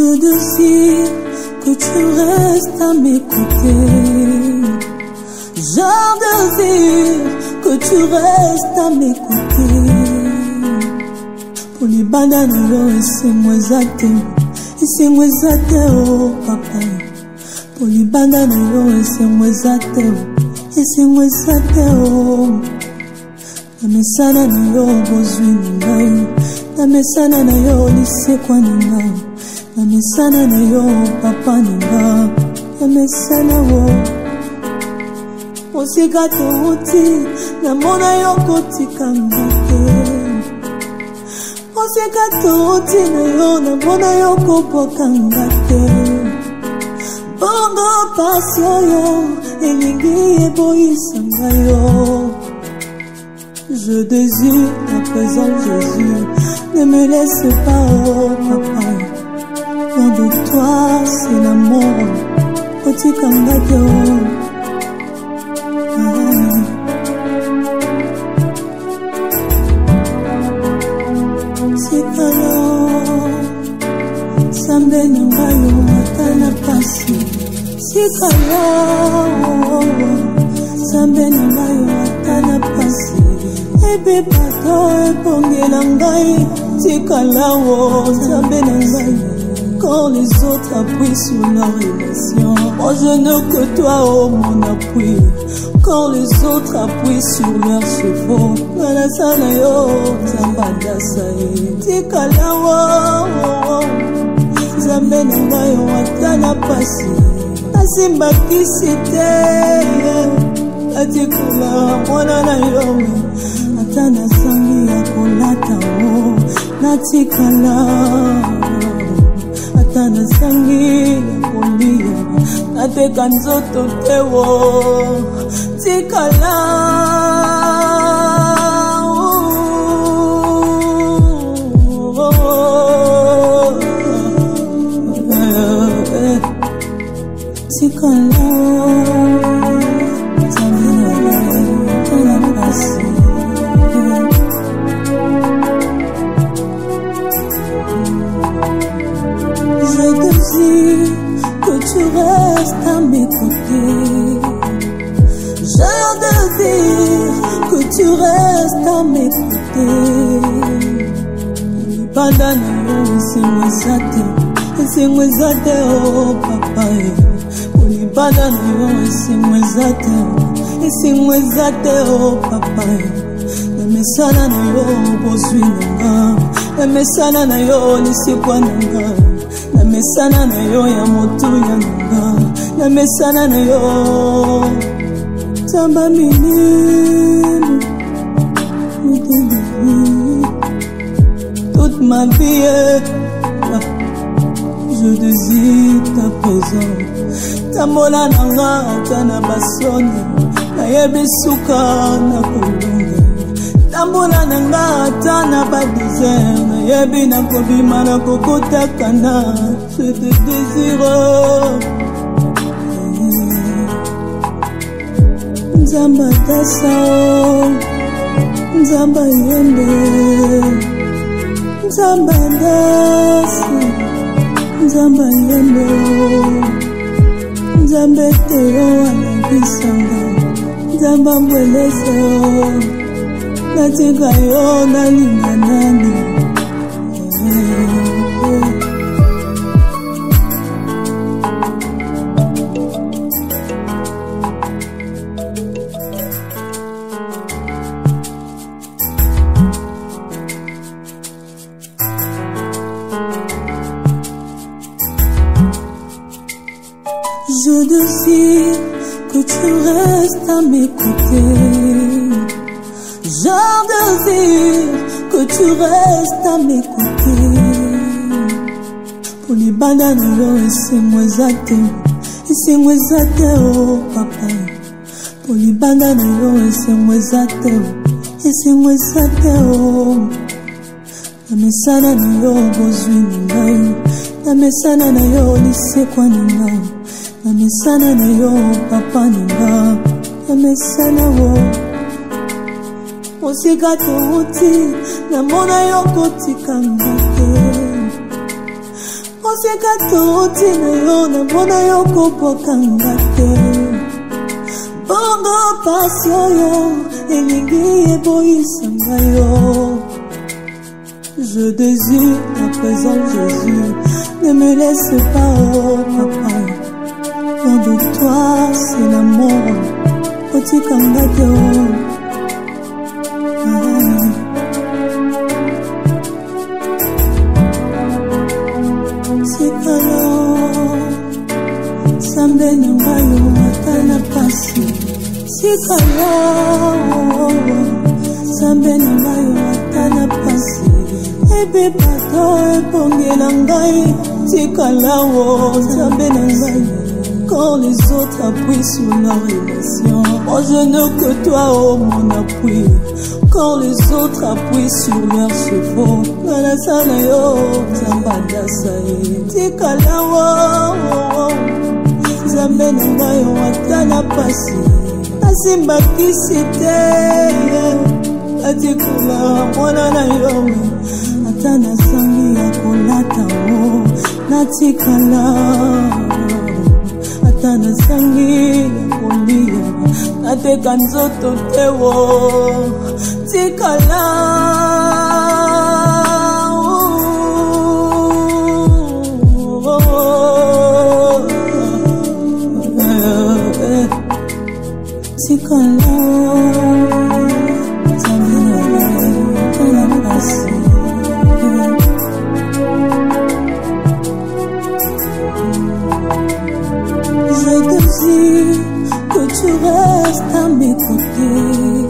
Je désire que tu restes à m'écouter. Je désire que tu restes à m'écouter. Pour les bananes, c'est moi zate. Et c'est moi zate, oh papa. Pour les bananes, c'est moi zate. Et c'est moi zate, oh. Na mesana na yo bozwi ngai. Na mesana na yo lise kwa nanga. Na mesana na yo papa nanga. Na mesana wo osika touti. Na mona yo kotika ngate. Osika touti na yo. Na mona yo kopoka ngate. Bongo pasyo yo. Elingi eboisa ngayo. Je désire ta présence, Jésus. Ne me laisse pas, oh papa. Loin de toi, c'est la mort. Otikangate, Sikalo, Sambe nangayo, atana pasi. Sikalo, Sambe nangayo, atana pasi. Ebe bato ebongela ngai. Tikalawo, Sambe nangayo. Quand les autres appuient sur la relation, moi je n'ai que toi, oh mon appui. Quand les autres appuient sur leurs chevaux, Malasana yo, Zambada sae. Tikalawo, Sambe nangayo, atana pasi. Asimba kisite, atikula mwana na yo. Atana sangi ya kolata o, natikala. Atana sangi ya kolia, nateka nzoto tewo. Tikala. Tikala. Que tu restes à m'écouter. Je désire que tu restes à m'écouter. Bandana c'est moi zate. C'est moi zate, oh papa. Bandana c'est moi zate. C'est moi zate, oh papa. Na mesana na yo bozwi nanga. Na mesana na yo lisekwa nanga. Na mesana na yo ya moto ya nanga. Na mesana na yo Tamba minime. Toute ma vie je désire ta présence. Tambola nanga tana basoni. Na yebesuka na kolunga. Tambola nanga tana ba désert. Na yebi na kobima na kokota kana. Je te désire. Nzamba tasao, Nzamba yembe, Nzamba dasi, Nzamba yembe, Nzamba teo anabisanga, Nzamba mbweleze o, natika yo nalinga nani. Je désire que tu restes à m'écouter. Je désire que tu restes à m'écouter. Pour les bananes, c'est moi zate. C'est moi zate, oh papa. Pour les bananes, c'est moi zate. Et c'est moi zate, oh. Na mesana na yo bozwi ngai. Na mesana na yo lise kwa nanga. Na mesana na yo papa nanga. Na mesana wo osika touti. Na mona yo kotika ngate. Moseka toti na yo na bona yo kopokanga te. Bongo pasio yo elingi eboyisanga yo. Je désire ta présence, Jésus. Ne me laisse pas, oh papa. Loin de toi, c'est la mort. Petit kangato. C'est alors. Sambe nangayo, atana pasi. C'est alors. Sambe nangayo, atana pasi. Ebe pato epongela ngai tikalawo Nzambe na ngai. Quand les autres appuient sur la relation, moi je n'ai que toi, oh mon appui. Quand les autres appuient sur leurs chevaux, nalasana yo Nzambada sae tikalawo Nzambe na ngai watana pasi asimbakisi te atikula mwana na yo. Atana sangi ya kolata o natikala. Atana sangi ya kolia nateka nzoto te o tikala. Tikala tu restes à mes côtés.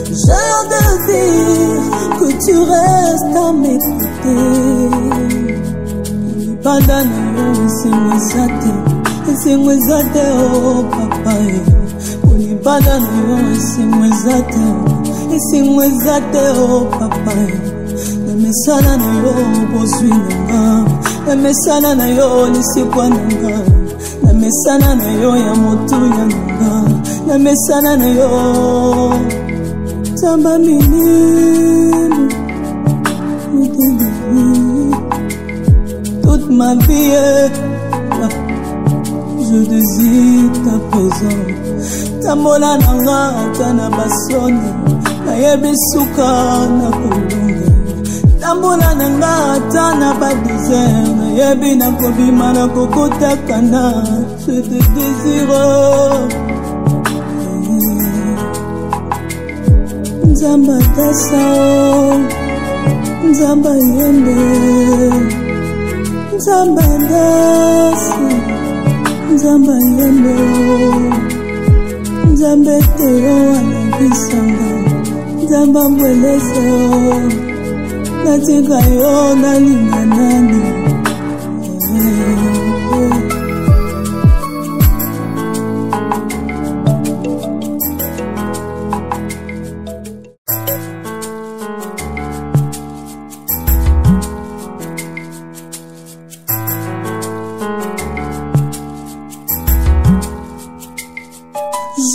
J'ai désir que tu restes à mes côtés. Badana yo c'est moi zate oh papa. Badana yo c'est moi zate oh papa. Le mesana na yo bozwi nanga. Le mesana na yo lisikwa nanga. Na mesana na yo ya moto ya nanga. Na mesana na yo tamba minime. Toute ma vie je désire ta présence. Tambola nanga tana basoni. Na yebesuka na kolunga. Tambola nanga tana ba désert. Na yebi na kobima na kokota kana. Je te désire. Nzamba dasa Nzamba yembe Nzamba dasa Nzamba yembe Nzambe teo anabisanga Nzamba mbweleze natika yo nalinga nani.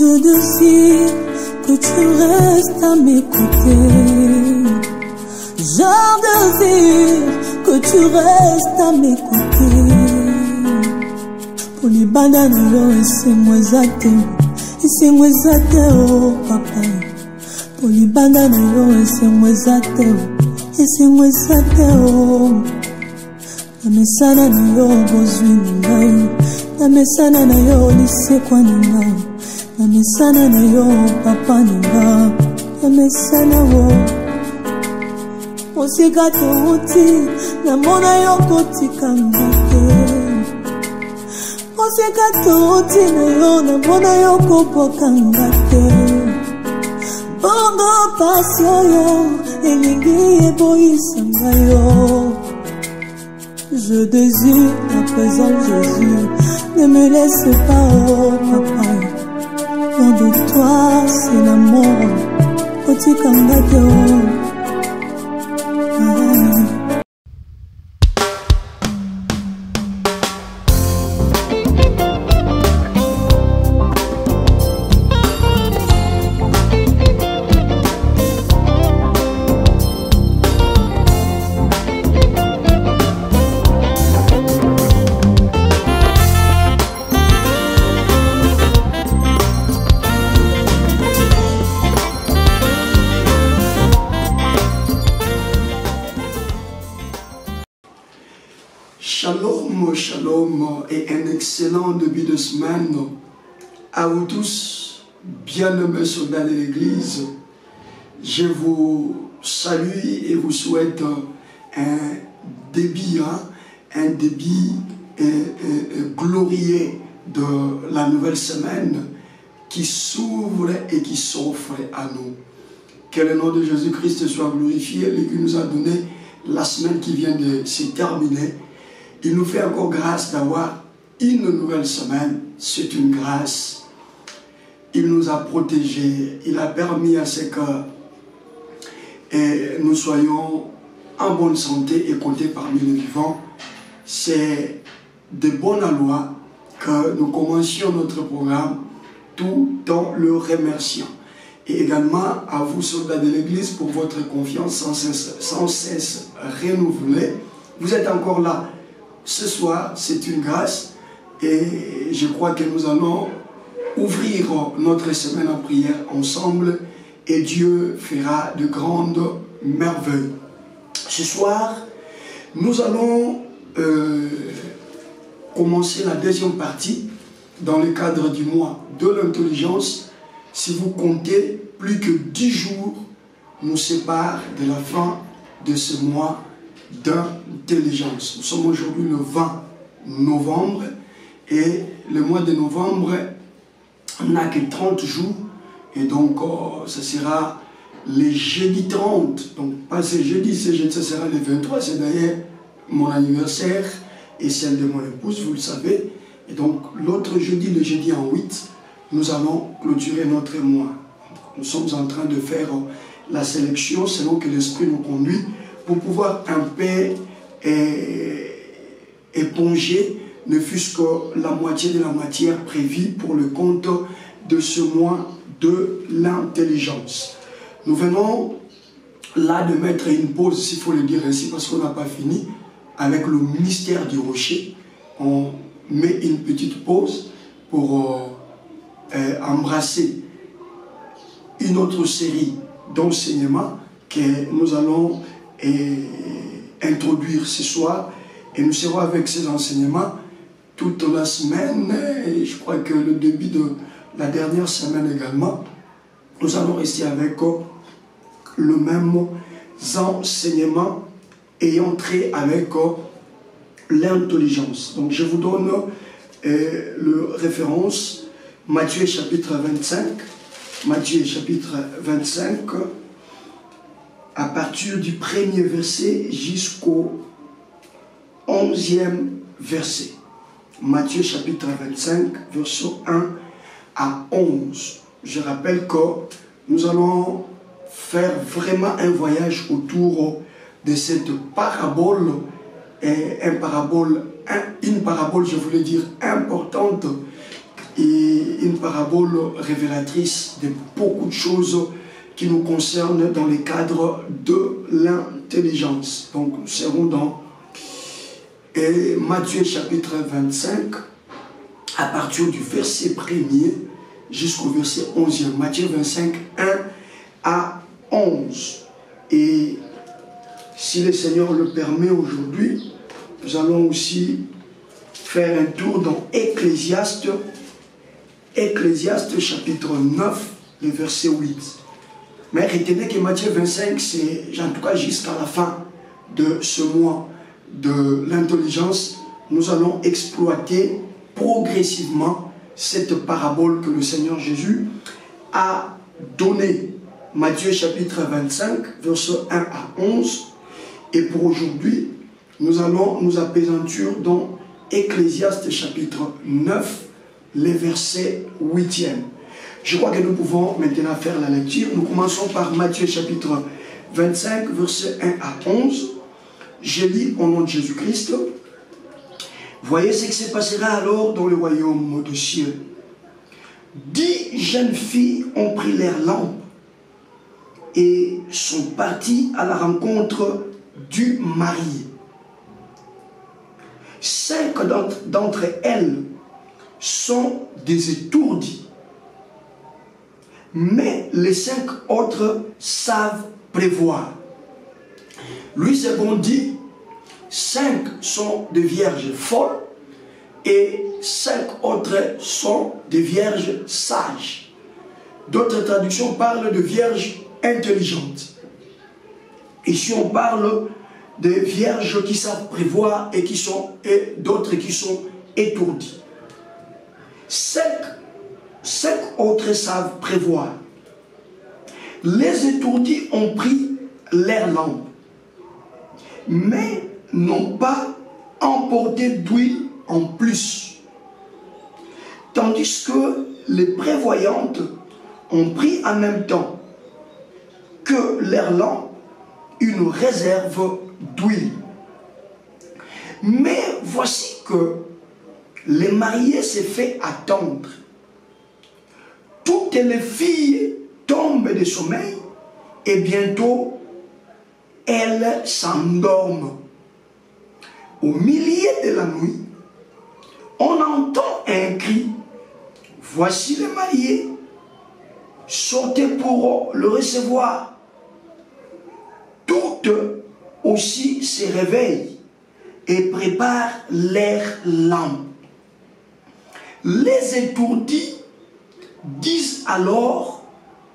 Je désire que tu restes à mes côtés. Je désire que tu restes à mes côtés. Pour les bananes, c'est moi zate, oh papa. Pour les bananes, c'est moi zate, oh. Na mesana na yo bozwi ngai. Na mesana na yo lisekwa ngai. Na mesana na yo papa nanga. Na mesana wo Moseka toti na mona yo kotikanga te. Moseka toti na yo na mona yo kopokanga te. Bongo pasio yo elingi eboyisanga yo. Je désire ta présence, Jésus. Ne me laisse pas, oh papa. Loin de toi, c'est la mort. Petit kangato. et un excellent début de semaine à vous tous, bien-aimés soldats de l'Église. Je vous salue et vous souhaite un début glorieux de la nouvelle semaine qui s'ouvre et qui s'offre à nous. Que le nom de Jésus-Christ soit glorifié, lui qui nous a donné la semaine qui vient de se terminer. Il nous fait encore grâce d'avoir une nouvelle semaine. C'est une grâce. Il nous a protégés. Il a permis à ce que nous soyons en bonne santé et comptés parmi les vivants. C'est de bonne loi que nous commencions notre programme tout en le remerciant. Et également à vous, soldats de l'Église, pour votre confiance sans cesse renouvelée. Vous êtes encore là. Ce soir, c'est une grâce. Et je crois que nous allons ouvrir notre semaine en prière ensemble. Et Dieu fera de grandes merveilles. Ce soir, nous allons commencer la deuxième partie dans le cadre du mois de l'intelligence. Si vous comptez, plus que 10 jours nous séparent de la fin de ce mois d'intelligence. Nous sommes aujourd'hui le 20 novembre et le mois de novembre n'a que 30 jours et donc ce sera le jeudi 30. Donc pas ce jeudi, ce sera le 23, c'est d'ailleurs mon anniversaire et celle de mon épouse, vous le savez. Et donc l'autre jeudi, le jeudi en 8, nous allons clôturer notre mois. Nous sommes en train de faire la sélection selon que l'Esprit nous conduit pour pouvoir un peu éponger ne fût-ce que la moitié de la matière prévue pour le compte de ce mois de l'intelligence. Nous venons là de mettre une pause, s'il faut le dire ainsi, parce qu'on n'a pas fini avec le mystère du rocher. On met une petite pause pour embrasser une autre série d'enseignements que nous allons introduire ce soir et nous serons avec ces enseignements toute la semaine et je crois que le début de la dernière semaine également nous allons rester avec le même enseignement ayant trait avec l'intelligence. Donc je vous donne le référence Matthieu chapitre 25, Matthieu chapitre 25, à partir du premier verset jusqu'au 11e verset. Matthieu chapitre 25, verset 1 à 11. Je rappelle que nous allons faire vraiment un voyage autour de cette parabole, une parabole, je voulais dire, importante, et une parabole révélatrice de beaucoup de choses qui nous concernent dans le cadre de l'intelligence. Donc nous serons dans Matthieu chapitre 25 à partir du verset 1er jusqu'au verset 11e. Matthieu 25, 1 à 11. Et si le Seigneur le permet aujourd'hui, nous allons aussi faire un tour dans Ecclésiaste chapitre 9, le verset 8. Mais retenez que Matthieu 25, c'est en tout cas jusqu'à la fin de ce mois de l'intelligence, nous allons exploiter progressivement cette parabole que le Seigneur Jésus a donnée. Matthieu chapitre 25, verset 1 à 11. Et pour aujourd'hui, nous allons nous appesantir dans Ecclésiaste chapitre 9, les versets 8e. Je crois que nous pouvons maintenant faire la lecture. Nous commençons par Matthieu chapitre 25, versets 1 à 11. Je lis au nom de Jésus-Christ. Voyez ce qui se passera alors dans le royaume des cieux. 10 jeunes filles ont pris leurs lampes et sont parties à la rencontre du mari. 5 d'entre elles sont des étourdies, mais les 5 autres savent prévoir. Lui second dit, 5 sont des vierges folles et 5 autres sont des vierges sages. D'autres traductions parlent de vierges intelligentes. Ici, on parle des vierges qui savent prévoir et d'autres qui sont étourdies. 5 autres savent prévoir. Les étourdis ont pris leur lampe, mais n'ont pas emporté d'huile en plus. Tandis que les prévoyantes ont pris en même temps que leur lampe une réserve d'huile. Mais voici que les mariés s'est fait attendre. Toutes les filles tombent de sommeil et bientôt elles s'endorment. Au milieu de la nuit, on entend un cri. Voici les mariés, sortez pour le recevoir. Toutes aussi se réveillent et préparent leurs lampes. Les étourdis disent alors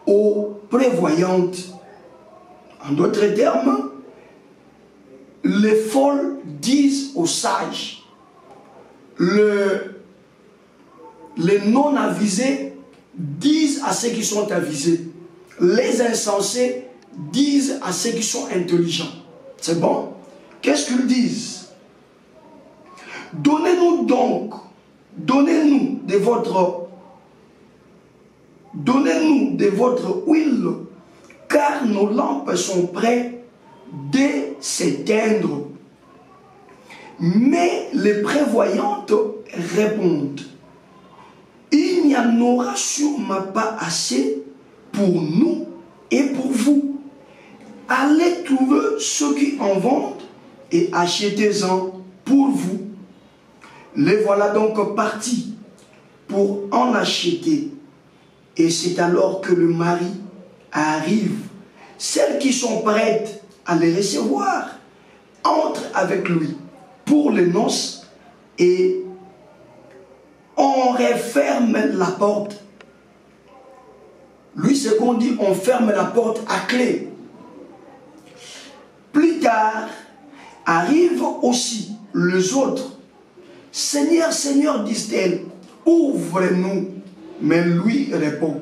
aux prévoyantes, en d'autres termes, les folles disent aux sages, les non-avisés disent à ceux qui sont avisés, les insensés disent à ceux qui sont intelligents. C'est bon? Qu'est-ce qu'ils disent? Donnez-nous de votre huile, car nos lampes sont prêtes de s'éteindre. Mais les prévoyantes répondent, il n'y en aura sûrement pas assez pour nous et pour vous. Allez trouver ceux qui en vendent et achetez-en pour vous. Les voilà donc partis pour en acheter. Et c'est alors que le mari arrive. Celles qui sont prêtes à les recevoir entrent avec lui pour les noces et on referme la porte. Lui, ce qu'on dit, on ferme la porte à clé. Plus tard, arrivent aussi les autres. Seigneur, Seigneur, disent-elles, ouvre-nous. Mais lui répond,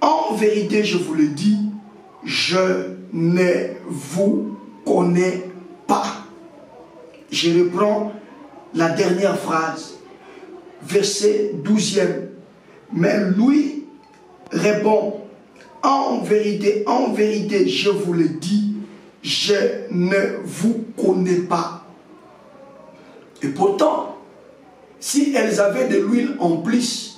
en vérité, je vous le dis, je ne vous connais pas. Je reprends la dernière phrase, verset 12e. Mais lui répond, en vérité, je vous le dis, je ne vous connais pas. Et pourtant, si elles avaient de l'huile en plus,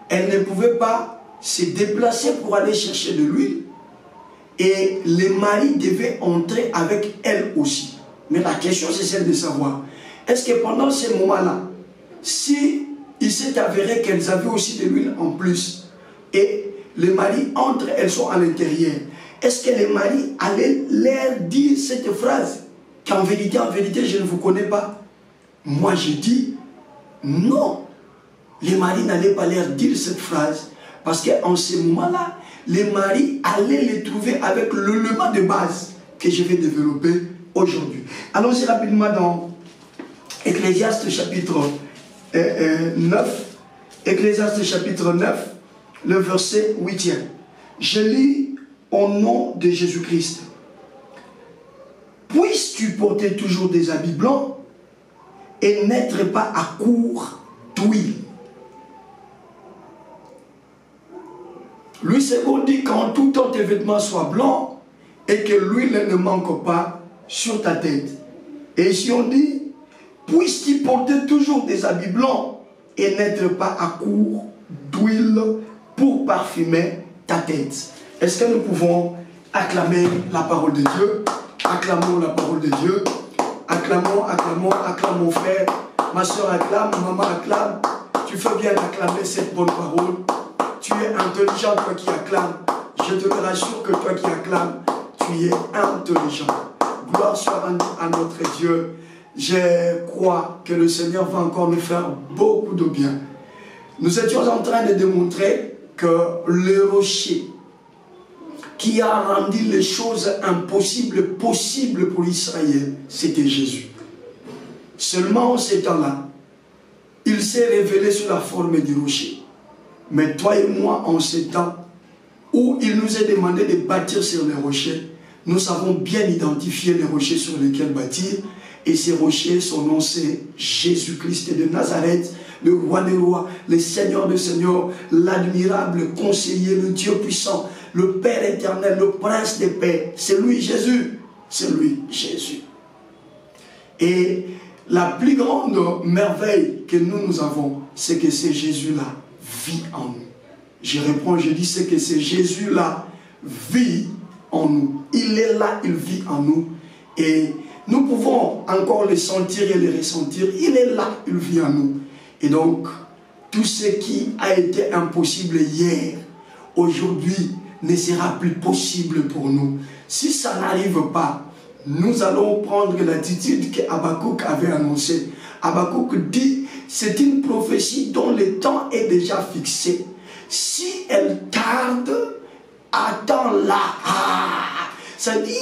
elles ne pouvaient pas se déplacer pour aller chercher de l'huile. Et les maris devaient entrer avec elles aussi. Mais la question, c'est celle de savoir, est-ce que pendant ce moment-là, si il s'est avéré qu'elles avaient aussi de l'huile en plus, et les maris entrent, elles sont à l'intérieur, est-ce que les maris allaient leur dire cette phrase, qu'en vérité, je ne vous connais pas? Moi, je dis, non. Les maris n'allaient pas leur dire cette phrase, parce qu'en ce moment-là, les maris allaient les trouver avec l'élément de base que je vais développer aujourd'hui. Allons-y rapidement dans Ecclésiaste chapitre 9. Ecclésiaste chapitre 9, le verset 8e. Je lis au nom de Jésus-Christ. Puisses-tu porter toujours des habits blancs et n'être pas à court d'huile. Lui, c'est qu'on dit quand tout tes vêtements soient blancs et que l'huile ne manque pas sur ta tête. Et ici on dit, puisses-tu porter toujours des habits blancs et n'être pas à court d'huile pour parfumer ta tête. Est-ce que nous pouvons acclamer la parole de Dieu? Acclamons la parole de Dieu. Acclamons, acclamons, acclamons frère. Ma soeur acclame, maman acclame. Tu fais bien d'acclamer cette bonne parole. Tu es intelligent, toi qui acclames. Je te rassure que toi qui acclames, tu es intelligent. Gloire soit à notre Dieu. je crois que le Seigneur va encore nous faire beaucoup de bien. Nous étions en train de démontrer que le rocher qui a rendu les choses impossibles possibles pour Israël, c'était Jésus. Seulement en ces temps-là, il s'est révélé sous la forme du rocher. Mais toi et moi, en ces temps où il nous est demandé de bâtir sur les rochers, nous savons bien identifier les rochers sur lesquels bâtir. Et ces rochers, son nom c'est Jésus-Christ de Nazareth, le roi des rois, le Seigneur des seigneurs, l'admirable conseiller, le Dieu puissant, le Père éternel, le prince des paix. C'est lui Jésus, c'est lui Jésus. Et la plus grande merveille que nous avons, c'est que ce Jésus-là vit en nous. Je reprends, je dis, c'est que ce Jésus-là vit en nous. Il est là, il vit en nous. Et nous pouvons encore le sentir et le ressentir. Il est là, il vit en nous. Et donc, tout ce qui a été impossible hier, aujourd'hui, ne sera plus possible pour nous. Si ça n'arrive pas, nous allons prendre l'attitude qu'Habakkuk avait annoncée. Habakkuk dit, c'est une prophétie dont le temps est déjà fixé. Si elle tarde, attends-la. C'est-à-dire,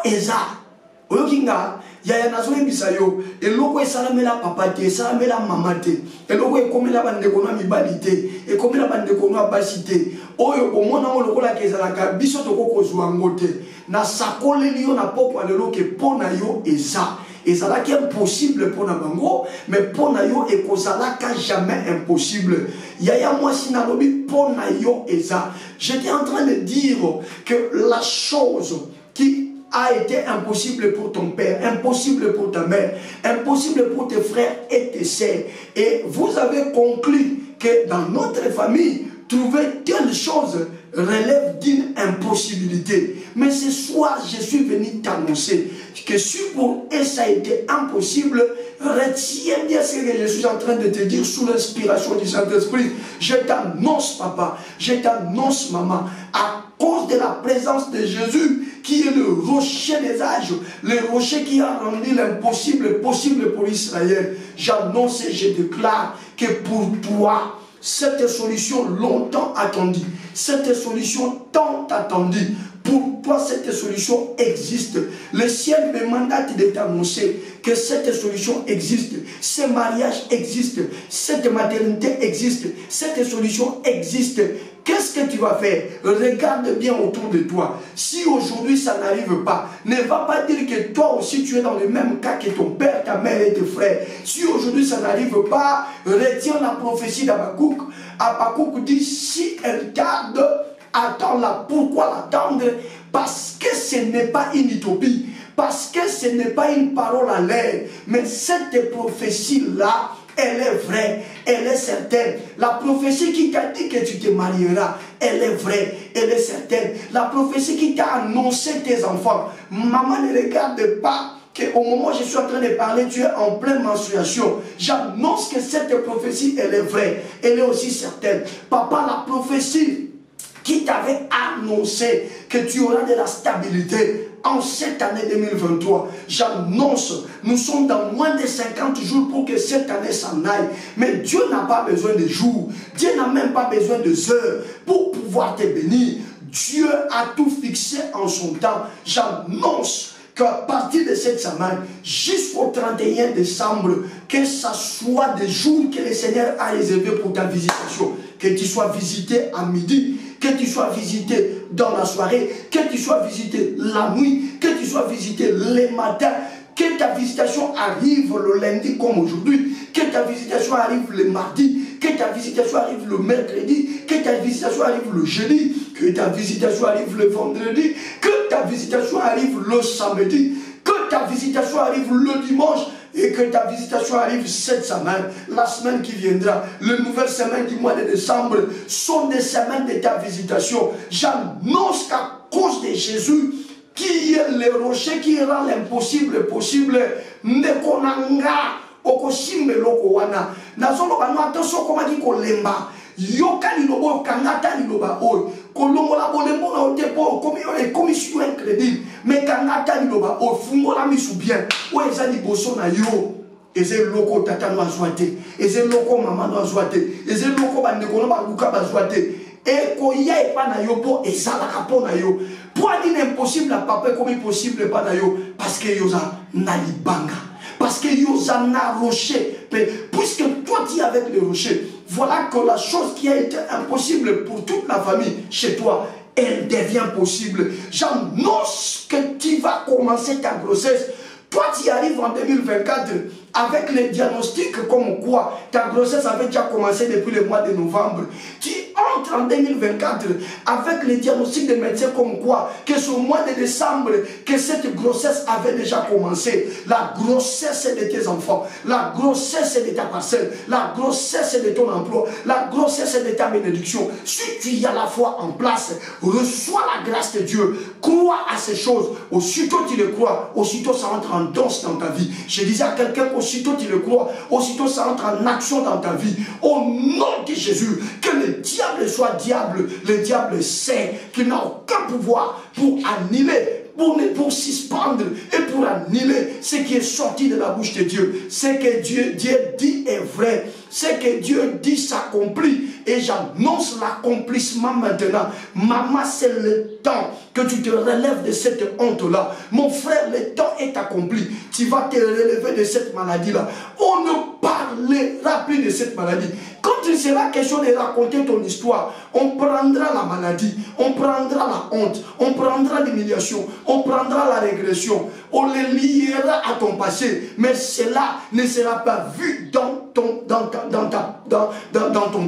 Eza, Oyokinga, yaya nazoe bisayo, eloko esalamela papa te, esalamela mama te, eloko ekomela bandeko na mibali te, ekomela bandeko na basi te, oyo omona lokola kezalaka biso tokoko kozwa ngo te, na sakoleli yo na poko alelo ke pona yo eza. Ezalaki impossible pour bango, mais pour yo ekozalaka jamais impossible. Yaya moi sinalobi pour yo eza. J'étais en train de dire que la chose qui a été impossible pour ton père, impossible pour ta mère, impossible pour tes frères et tes sœurs. Et vous avez conclu que dans notre famille, trouver telle chose relève d'une impossibilité. Mais ce soir, je suis venu t'annoncer que si pour eux ça a été impossible, retiens bien ce que je suis en train de te dire sous l'inspiration du Saint-Esprit. Je t'annonce, papa, je t'annonce, maman, à cause de la présence de Jésus, qui est le rocher des âges, le rocher qui a rendu l'impossible possible pour Israël. J'annonce et je déclare que pour toi, cette solution longtemps attendue, cette solution tant attendue, pour toi cette solution existe. Le ciel me mandate de t'annoncer que cette solution existe, ce mariage existe, cette maternité existe, cette solution existe. Qu'est-ce que tu vas faire? Regarde bien autour de toi. Si aujourd'hui ça n'arrive pas, ne va pas dire que toi aussi tu es dans le même cas que ton père, ta mère et tes frères. Si aujourd'hui ça n'arrive pas, retiens la prophétie d'Habakkuk. Habakkuk dit, si elle tarde, attends-la. Pourquoi l'attendre? Parce que ce n'est pas une utopie. Parce que ce n'est pas une parole à l'air. Mais cette prophétie-là, elle est vraie, elle est certaine. La prophétie qui t'a dit que tu te marieras, elle est vraie, elle est certaine. La prophétie qui t'a annoncé tes enfants, maman ne regarde pas qu'au moment où je suis en train de parler, tu es en pleine menstruation. J'annonce que cette prophétie, elle est vraie, elle est aussi certaine. Papa, la prophétie qui t'avait annoncé que tu auras de la stabilité en cette année 2023, j'annonce, nous sommes dans moins de 50 jours pour que cette année s'en aille. Mais Dieu n'a pas besoin de jours, Dieu n'a même pas besoin de heures pour pouvoir te bénir. Dieu a tout fixé en son temps. J'annonce qu'à partir de cette semaine, jusqu'au 31 décembre, que ce soit des jours que le Seigneur a réservés pour ta visitation, que tu sois visité à midi, que tu sois visité dans la soirée, que tu sois visité la nuit, que tu sois visité le matin, que ta visitation arrive le lundi comme aujourd'hui, que ta visitation arrive le mardi, que ta visitation arrive le mercredi, que ta visitation arrive le jeudi, que ta visitation arrive le vendredi, que ta visitation arrive le samedi, que ta visitation arrive le dimanche, et que ta visitation arrive cette semaine, la semaine qui viendra, les nouvelles semaines du mois de décembre sont des semaines de ta visitation. J'annonce qu'à cause de Jésus, qui est le rocher qui rend l'impossible possible, nekonanga okoshimbe loko wana nazolo bano attention comme dit kolemba yoka liloba kangata liloba oyo kolongola bolembo na otepo commission incrédible mais kangata liloba oyo fungola misu bien o eza liboso na yo eza loko tata no azwa te eza loko mama no azwa te eza loko bandeko no baluka bazwa te ekoya epa na yo po ezalaka po na yo po adi na impossible na papa comme impossible epa na yo parce que yoza na libanga parce que yoza na rocher puisque toi tu es avec le rocher voilà que la chose qui a été impossible pour toute la famille chez toi elle devient possible. J'annonce que tu vas commencer ta grossesse. Toi tu arrives en 2024 avec les diagnostics comme quoi ta grossesse avait déjà commencé depuis le mois de novembre. Tu entres en 2024 avec les diagnostics des médecins comme quoi que ce mois de décembre que cette grossesse avait déjà commencé. La grossesse de tes enfants, la grossesse de ta parcelle, la grossesse de ton emploi, la grossesse de ta bénédiction. Si tu y as la foi en place, reçois la grâce de Dieu, crois à ces choses. Aussitôt tu le crois, aussitôt ça entre en danse dans ta vie. Je disais à quelqu'un, aussitôt tu le crois, aussitôt ça entre en action dans ta vie. Au nom de Jésus, que le diable soit diable, le diable sait qu'il n'a aucun pouvoir pour annuler, pour suspendre et pour annuler ce qui est sorti de la bouche de Dieu. Ce que Dieu dit est vrai. Ce que Dieu dit s'accomplit. Et j'annonce l'accomplissement maintenant. Maman, c'est le temps que tu te relèves de cette honte-là. Mon frère, le temps est accompli. Tu vas te relever de cette maladie-là. On ne parlera plus de cette maladie. Quand il sera question de raconter ton histoire, on prendra la maladie, on prendra la honte, on prendra l'humiliation, on prendra la régression, on les liera à ton passé. Mais cela ne sera pas vu dans ton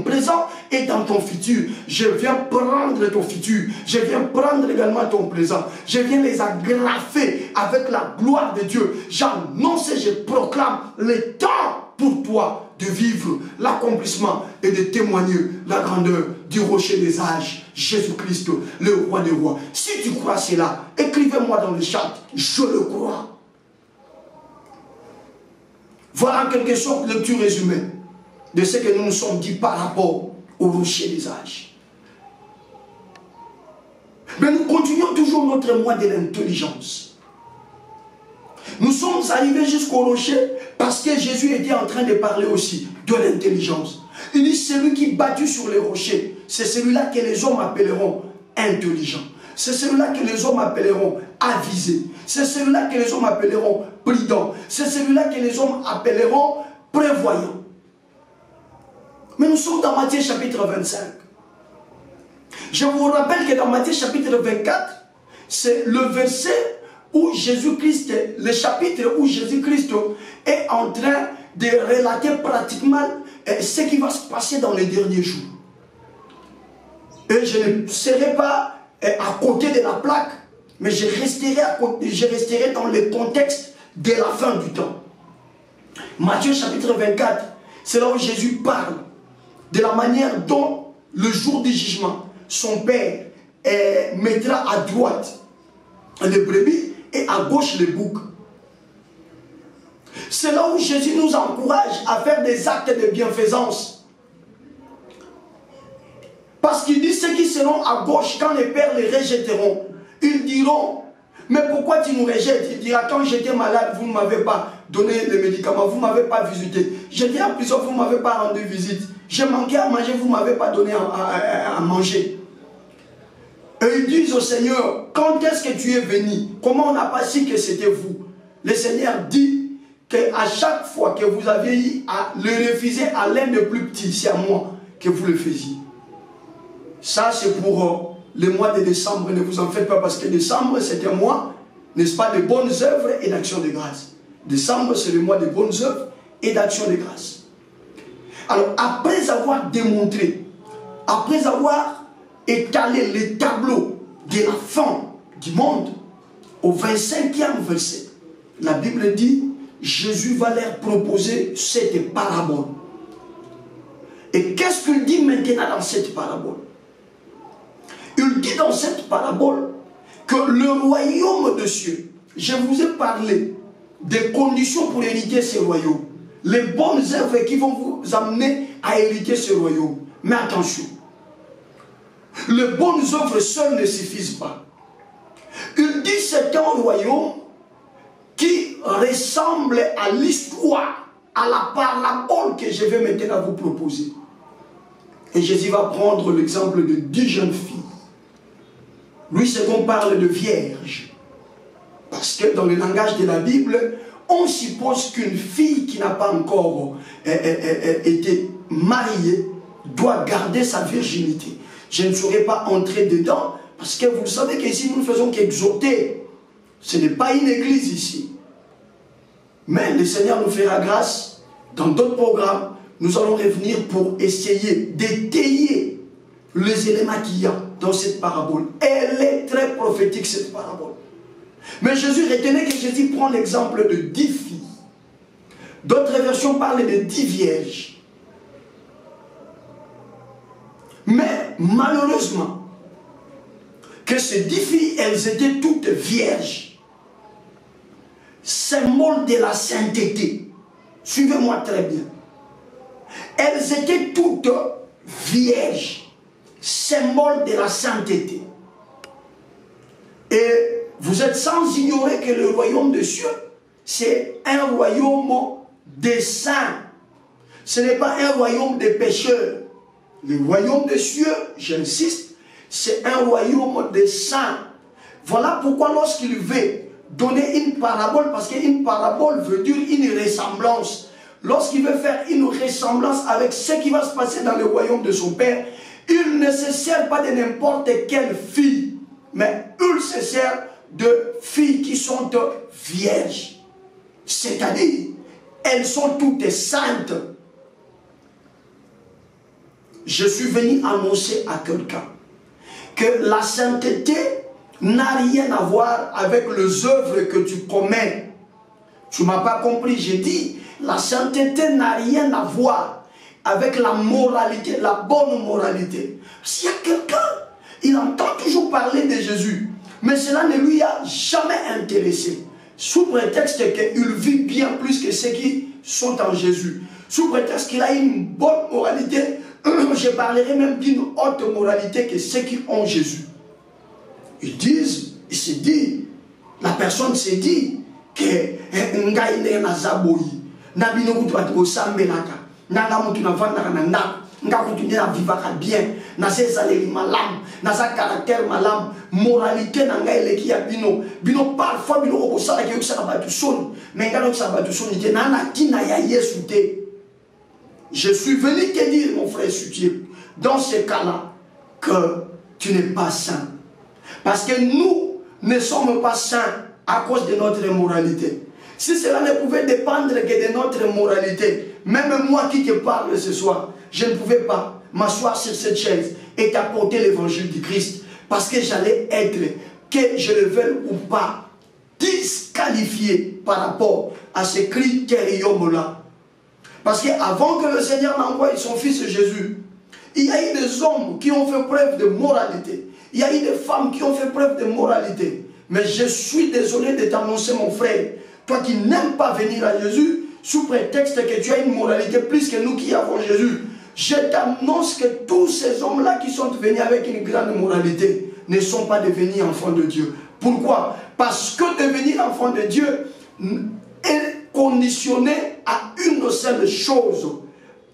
présent et dans ton futur. Je viens prendre ton futur, je viens prendre également ton présent, je viens les agrafer avec la gloire de Dieu. J'annonce et je proclame le temps pour toi de vivre l'accomplissement et de témoigner la grandeur du rocher des âges, Jésus-Christ, le roi des rois. Si tu crois cela, écrivez-moi dans le chat, je le crois. Voilà en quelque sorte le petit résumé de ce que nous nous sommes dit par rapport au rocher des âges. Mais nous continuons toujours notre mois de l'intelligence. Nous sommes arrivés jusqu'au rocher parce que Jésus était en train de parler aussi de l'intelligence. Il dit, celui qui battu sur les rochers, c'est celui-là que les hommes appelleront intelligent. C'est celui-là que les hommes appelleront avisé. C'est celui-là que les hommes appelleront prudent. C'est celui-là que les hommes appelleront prévoyant. Mais nous sommes dans Matthieu chapitre 25. Je vous rappelle que dans Matthieu chapitre 24, c'est le verset où Jésus-Christ, le chapitre où Jésus-Christ est en train de relater pratiquement ce qui va se passer dans les derniers jours. Et je ne serai pas à côté de la plaque, mais je resterai dans le contexte de la fin du temps. Matthieu chapitre 24, c'est là où Jésus parle de la manière dont le jour du jugement, son Père mettra à droite les brebis et à gauche les boucs. C'est là où Jésus nous encourage à faire des actes de bienfaisance. Parce qu'il dit, ceux qui seront à gauche, quand les pères les rejetteront, ils diront, mais pourquoi tu nous rejettes? Il dira, quand j'étais malade, vous ne m'avez pas donné les médicaments, vous ne m'avez pas visité. J'étais en prison, vous ne m'avez pas rendu visite. J'ai manqué à manger, vous ne m'avez pas donné à manger. Et ils disent au Seigneur, quand est-ce que tu es venu? Comment on n'a pas su que c'était vous? Le Seigneur dit qu'à chaque fois que vous aviez eu à le refuser à l'un des plus petits, c'est à moi que vous le faisiez. Ça c'est pour le mois de décembre, ne vous en faites pas parce que décembre c'est un mois, n'est-ce pas, de bonnes œuvres et d'action de grâce. Décembre c'est le mois de bonnes œuvres et d'action de grâce. Alors après avoir démontré, après avoir étaler les tableaux de la fin du monde, au 25e verset, la Bible dit, Jésus va leur proposer cette parabole. Et qu'est-ce qu'il dit maintenant dans cette parabole? Il dit dans cette parabole que le royaume de cieux, je vous ai parlé des conditions pour hériter ce royaume. les bonnes œuvres qui vont vous amener à hériter ce royaume. Mais attention, les bonnes œuvres seules ne suffisent pas. Il dit c'est un royaume qui ressemble à l'histoire, à la parabole que je vais maintenant vous proposer. Et Jésus va prendre l'exemple de 10 jeunes filles. Lui, c'est qu'on parle de vierges. Parce que dans le langage de la Bible, on suppose qu'une fille qui n'a pas encore été mariée doit garder sa virginité. Je ne saurais pas entrer dedans, parce que vous savez qu'ici, nous ne faisons qu'exhorter. Ce n'est pas une église ici. Mais le Seigneur nous fera grâce. Dans d'autres programmes, nous allons revenir pour essayer d'étayer les éléments qu'il y a dans cette parabole. Elle est très prophétique, cette parabole. Mais Jésus, retenez que Jésus prend l'exemple de 10 filles. D'autres versions parlent de 10 vierges. Mais malheureusement, que ces 10 filles, elles étaient toutes vierges. Symbole de la sainteté. Suivez-moi très bien. Elles étaient toutes vierges. Symbole de la sainteté. Et vous êtes sans ignorer que le royaume des cieux, c'est un royaume des saints. Ce n'est pas un royaume des pécheurs. Le royaume des cieux, j'insiste, c'est un royaume des saints. Voilà pourquoi lorsqu'il veut donner une parabole, parce qu'une parabole veut dire une ressemblance. Lorsqu'il veut faire une ressemblance avec ce qui va se passer dans le royaume de son Père, il ne se sert pas de n'importe quelle fille, mais il se sert de filles qui sont vierges. C'est-à-dire, elles sont toutes saintes. Je suis venu annoncer à quelqu'un que la sainteté n'a rien à voir avec les œuvres que tu commets. Tu ne m'as pas compris, j'ai dit, la sainteté n'a rien à voir avec la moralité, la bonne moralité. S'il y a quelqu'un, il entend toujours parler de Jésus, mais cela ne lui a jamais intéressé, sous prétexte qu'il vit bien plus que ceux qui sont en Jésus, sous prétexte qu'il a une bonne moralité. Je parlerai même d'une haute moralité que ceux qui ont Jésus. Ils disent, il se dit, la personne se dit que bien, caractère malam, moralité bino parfois bino mais je suis venu te dire, mon frère Soutier, dans ce cas-là, que tu n'es pas saint. Parce que nous ne sommes pas saints à cause de notre moralité. Si cela ne pouvait dépendre que de notre moralité, même moi qui te parle ce soir, je ne pouvais pas m'asseoir sur cette chaise et t'apporter l'évangile du Christ. Parce que j'allais être, que je le veuille ou pas, disqualifié par rapport à ce critérium-là. Parce qu'avant que le Seigneur n'envoie son Fils Jésus, il y a eu des hommes qui ont fait preuve de moralité. Il y a eu des femmes qui ont fait preuve de moralité. Mais je suis désolé de t'annoncer, mon frère, toi qui n'aimes pas venir à Jésus, sous prétexte que tu as une moralité plus que nous qui avons Jésus, je t'annonce que tous ces hommes-là qui sont venus avec une grande moralité ne sont pas devenus enfants de Dieu. Pourquoi? Parce que devenir enfant de Dieu est conditionné à une seule chose: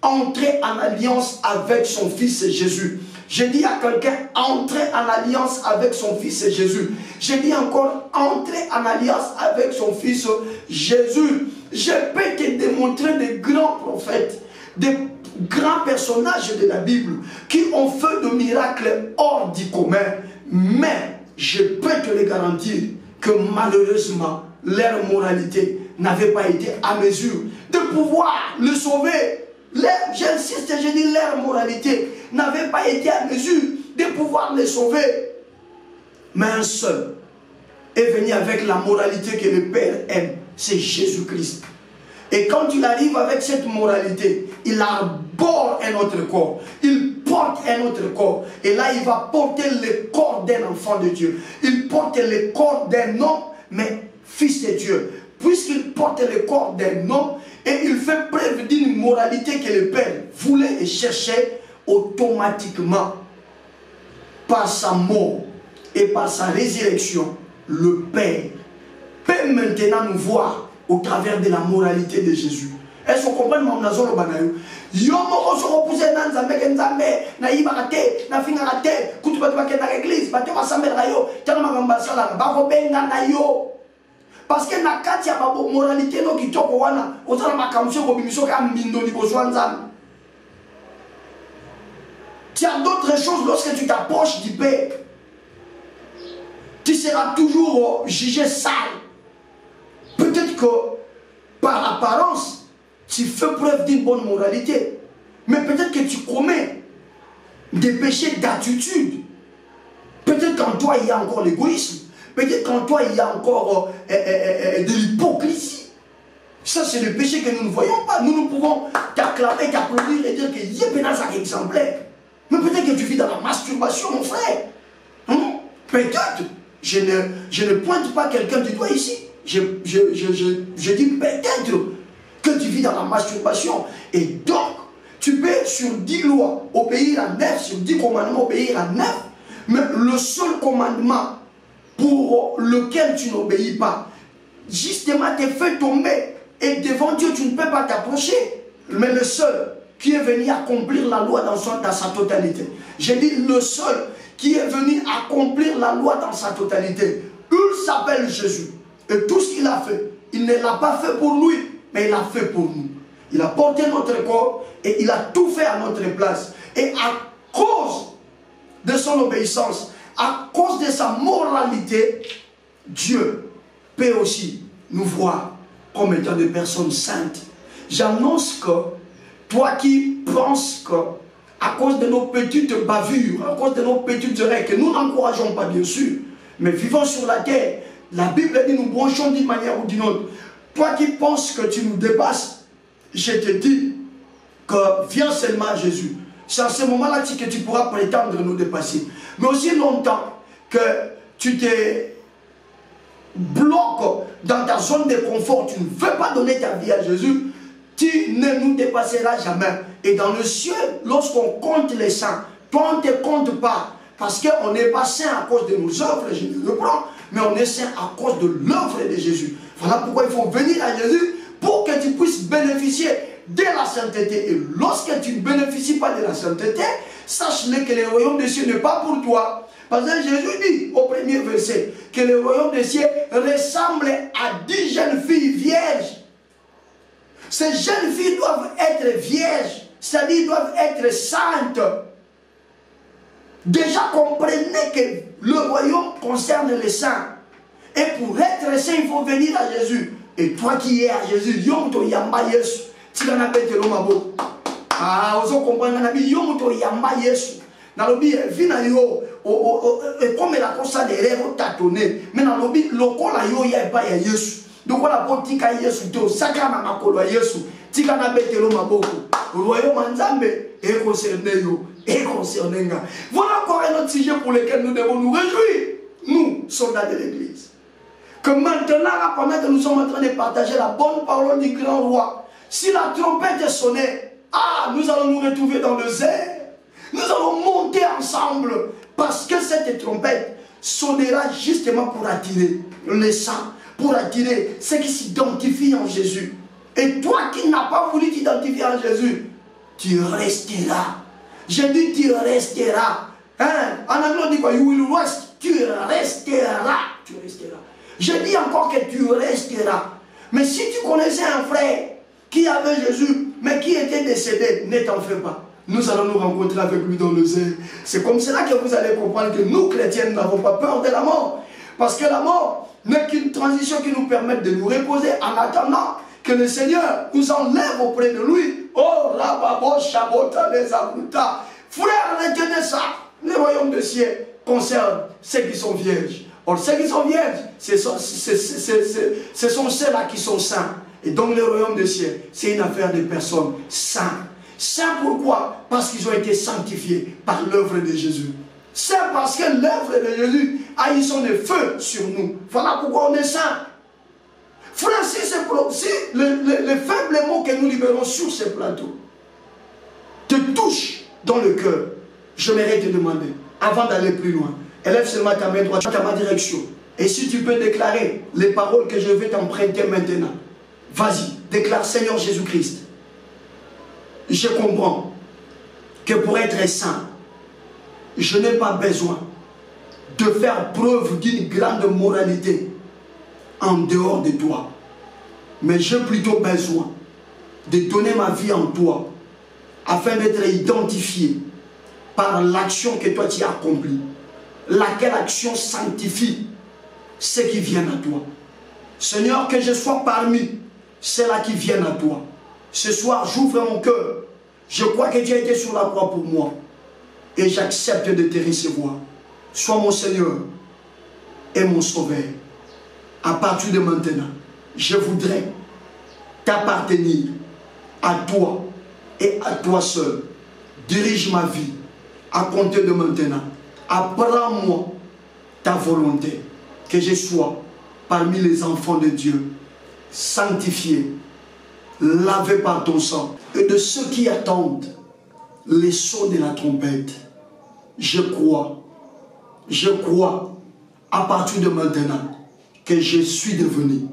entrer en alliance avec son Fils Jésus. Je dis à quelqu'un, entrer en alliance avec son Fils Jésus. Je dis encore, entrer en alliance avec son Fils Jésus. Je peux te démontrer des grands prophètes, des grands personnages de la Bible qui ont fait de miracles hors du commun. Mais je peux te le garantir que malheureusement, leur moralité n'avait pas été à mesure de pouvoir le sauver. J'insiste, je dis, leur moralité n'avait pas été à mesure de pouvoir les sauver. Mais un seul est venu avec la moralité que le Père aime, c'est Jésus-Christ. Et quand il arrive avec cette moralité, il arbore un autre corps, il porte un autre corps. Et là, il va porter le corps d'un enfant de Dieu. Il porte le corps d'un homme, mais fils de Dieu. Puisqu'il porte le corps d'un homme, Et il fait preuve d'une moralité que le Père voulait et cherchait automatiquement. Par sa mort et par sa résurrection, le Père peut maintenant nous voir au travers de la moralité de Jésus. Est-ce qu'on comprend mon nazon le banayo? Yomo se reposer dans Zambé, na Ibarate, na Fingarate, Koutoubatouake dans l'église, Batema Samberayo, Tanamagamba Sala, Barobenga Nayo. Parce que na kati ya babo moralité no kitoko wana, ozala makamsho ko bimiso ka mindo ni bozwanza. Tu as d'autres choses lorsque tu t'approches du Père. Tu seras toujours jugé sale. Peut-être que par apparence, tu fais preuve d'une bonne moralité. Mais peut-être que tu commets des péchés d'attitude. Peut-être qu'en toi, il y a encore l'égoïsme. Peut-être qu'en toi, il y a encore de l'hypocrisie. Ça, c'est le péché que nous ne voyons pas. Nous pouvons t'acclamer, t'applaudir et dire que y a pénal ça exemplaire. Mais peut-être que tu vis dans la masturbation, mon frère. Peut-être. Je ne pointe pas quelqu'un du doigt ici. Je dis peut-être que tu vis dans la masturbation. Et donc, tu peux sur 10 lois obéir à 9, sur 10 commandements obéir à 9. Mais le seul commandement pour lequel tu n'obéis pas, justement te fait tomber. Et devant Dieu, tu ne peux pas t'approcher. Mais le seul qui est venu accomplir la loi dans sa totalité. J'ai dit le seul qui est venu accomplir la loi dans sa totalité. Il s'appelle Jésus. Et tout ce qu'il a fait, il ne l'a pas fait pour lui, mais il l'a fait pour nous. Il a porté notre corps et il a tout fait à notre place. Et à cause de son obéissance, à cause de sa moralité, Dieu peut aussi nous voir comme étant des personnes saintes. J'annonce que toi qui penses que à cause de nos petites bavures, à cause de nos petites oreilles, que nous n'encourageons pas bien sûr, mais vivons sur la terre, la Bible dit nous branchons d'une manière ou d'une autre. Toi qui penses que tu nous dépasses, je te dis que viens seulement à Jésus. C'est à ce moment-là que tu pourras prétendre nous dépasser. Mais aussi longtemps que tu te bloques dans ta zone de confort, tu ne veux pas donner ta vie à Jésus, tu ne nous dépasseras jamais. Et dans le ciel, lorsqu'on compte les saints, toi on ne te compte pas. Parce qu'on n'est pas saint à cause de nos œuvres, je le reprends, mais on est saint à cause de l'œuvre de Jésus. Voilà pourquoi il faut venir à Jésus pour que tu puisses bénéficier de la sainteté. Et lorsque tu ne bénéficies pas de la sainteté, sache-le que le royaume des cieux n'est pas pour toi. Parce que Jésus dit au premier verset que le royaume des cieux ressemble à 10 jeunes filles vierges. Ces jeunes filles doivent être vierges, c'est-à-dire doivent être saintes. Déjà comprenez que le royaume concerne les saints. Et pour être saint, il faut venir à Jésus. Et toi qui es à Jésus, yomto yamba Yesu. Tu l'as appelé le mabo. Ah, vous comprenez, yomto yamba Yesu. Nalobi vina yo comme la cosa de rêve tâtonné. Mais nalobi lokola yo ya pas ya Yesu. Donc on a pas tika Yesu to saka na makolo Yesu. Tika na betelo maboko. Royaume nzambe est concerné yo. Voilà encore un autre sujet pour lequel nous devons nous réjouir, nous, soldats de l'Église. Que maintenant, pendant que nous sommes en train de partager la bonne parole du grand roi, si la trompette est sonnée, nous allons nous retrouver dans le zèle. Nous allons monter ensemble, parce que cette trompette sonnera justement pour attirer les saints, pour attirer ceux qui s'identifient en Jésus. Et toi qui n'as pas voulu t'identifier en Jésus, tu resteras. Je dis tu resteras. En anglais on dit quoi? You will rest. Tu resteras. Tu resteras. Je dis encore que tu resteras. Mais si tu connaissais un frère qui avait Jésus, mais qui était décédé, ne t'en fais pas. Nous allons nous rencontrer avec lui dans le zèle. C'est comme cela que vous allez comprendre que nous, chrétiens, n'avons pas peur de la mort. Parce que la mort n'est qu'une transition qui nous permet de nous reposer en attendant que le Seigneur nous enlève auprès de lui. Oh, Rababo, Shabota, les Abouta. Frère, retenez ça. Le royaume des cieux concerne ceux qui sont vierges. Or, ceux qui sont vierges, ce sont ceux-là qui sont saints. Et donc, le royaume des cieux, c'est une affaire de personnes saintes. Saints pourquoi? Parce qu'ils ont été sanctifiés par l'œuvre de Jésus. Saints parce que l'œuvre de Jésus a eu son feu sur nous. Voilà pourquoi on est saints. Frère, si les faibles mots que nous libérons sur ce plateau te touchent dans le cœur, je m'aimerais te demander, avant d'aller plus loin, élève seulement ta main droite à ma direction. Et si tu peux déclarer les paroles que je vais t'emprunter maintenant, vas-y, déclare Seigneur Jésus-Christ. Je comprends que pour être saint, je n'ai pas besoin de faire preuve d'une grande moralité en dehors de toi. Mais j'ai plutôt besoin de donner ma vie en toi afin d'être identifié par l'action que toi tu as accomplie. Laquelle action sanctifie ceux qui viennent à toi. Seigneur, que je sois parmi ceux-là qui viennent à toi. Ce soir, j'ouvre mon cœur. Je crois que tu as été sur la croix pour moi. Et j'accepte de te recevoir. Sois mon Seigneur et mon Sauveur. À partir de maintenant, je voudrais t'appartenir à toi et à toi seul. Dirige ma vie à compter de maintenant. Apprends-moi ta volonté. Que je sois parmi les enfants de Dieu, sanctifiés, lavés par ton sang. Et de ceux qui attendent les sons de la trompette, je crois à partir de maintenant que je suis devenu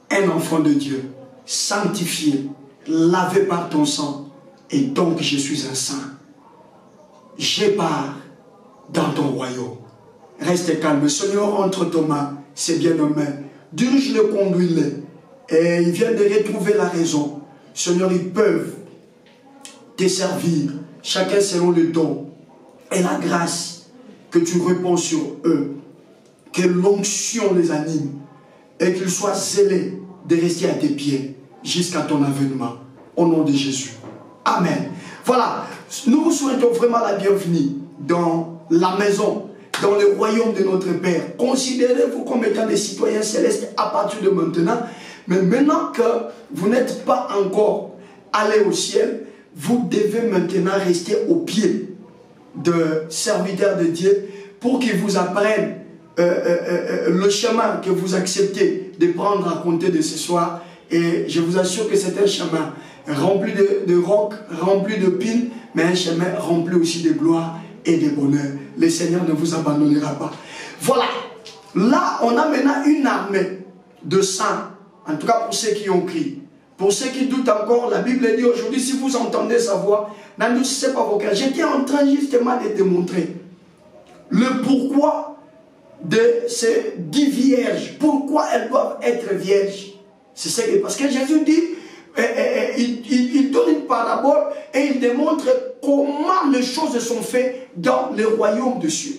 un enfant de Dieu, sanctifié, lavé par ton sang, et donc je suis un saint. J'ai part dans ton royaume. Reste calme. Seigneur, entre tes mains, c'est bien-aimé. Dirige-le, conduis-le. Et ils viennent de retrouver la raison. Seigneur, ils peuvent te servir, chacun selon le don et la grâce que tu répands sur eux. Que l'onction les anime et qu'ils soient zélés de rester à tes pieds jusqu'à ton avènement. Au nom de Jésus. Amen. Voilà, nous vous souhaitons vraiment la bienvenue dans la maison, dans le royaume de notre Père. Considérez-vous comme étant des citoyens célestes à partir de maintenant. Mais maintenant que vous n'êtes pas encore allés au ciel, vous devez maintenant rester au pied de serviteurs de Dieu pour qu'ils vous apprennent le chemin que vous acceptez de prendre à compter de ce soir. Et je vous assure que c'est un chemin rempli de rocs, rempli de pines, mais un chemin rempli aussi de gloire et de bonheur. Le Seigneur ne vous abandonnera pas. Voilà. Là, on a maintenant une armée de saints. En tout cas, pour ceux qui ont crié. Pour ceux qui doutent encore, la Bible dit aujourd'hui, si vous entendez sa voix, n'endurcissez pas vos cœurs. J'étais en train justement de démontrer le pourquoi de ces 10 vierges. Pourquoi elles doivent être vierges. C'est ce que, parce que Jésus dit, il donne une parabole et il démontre comment les choses sont faites dans le royaume de Dieu.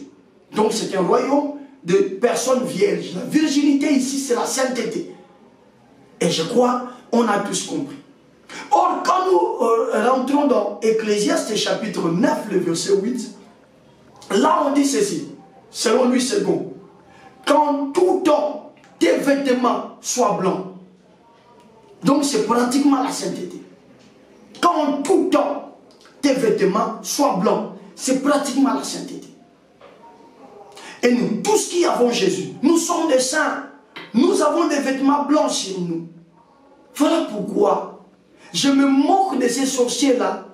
Donc c'est un royaume de personnes vierges. La virginité ici, c'est la sainteté. Et je crois, on a tous compris. Or, quand nous rentrons dans Ecclésiaste chapitre 9, le verset 8, là on dit ceci, selon lui second, qu'en tout temps, tes vêtements soient blancs. Donc c'est pratiquement la sainteté. Qu'en tout temps, tes vêtements soient blancs, c'est pratiquement la sainteté. Et nous, tous qui avons Jésus, nous sommes des saints. Nous avons des vêtements blancs sur nous. Voilà pourquoi je me moque de ces sorciers-là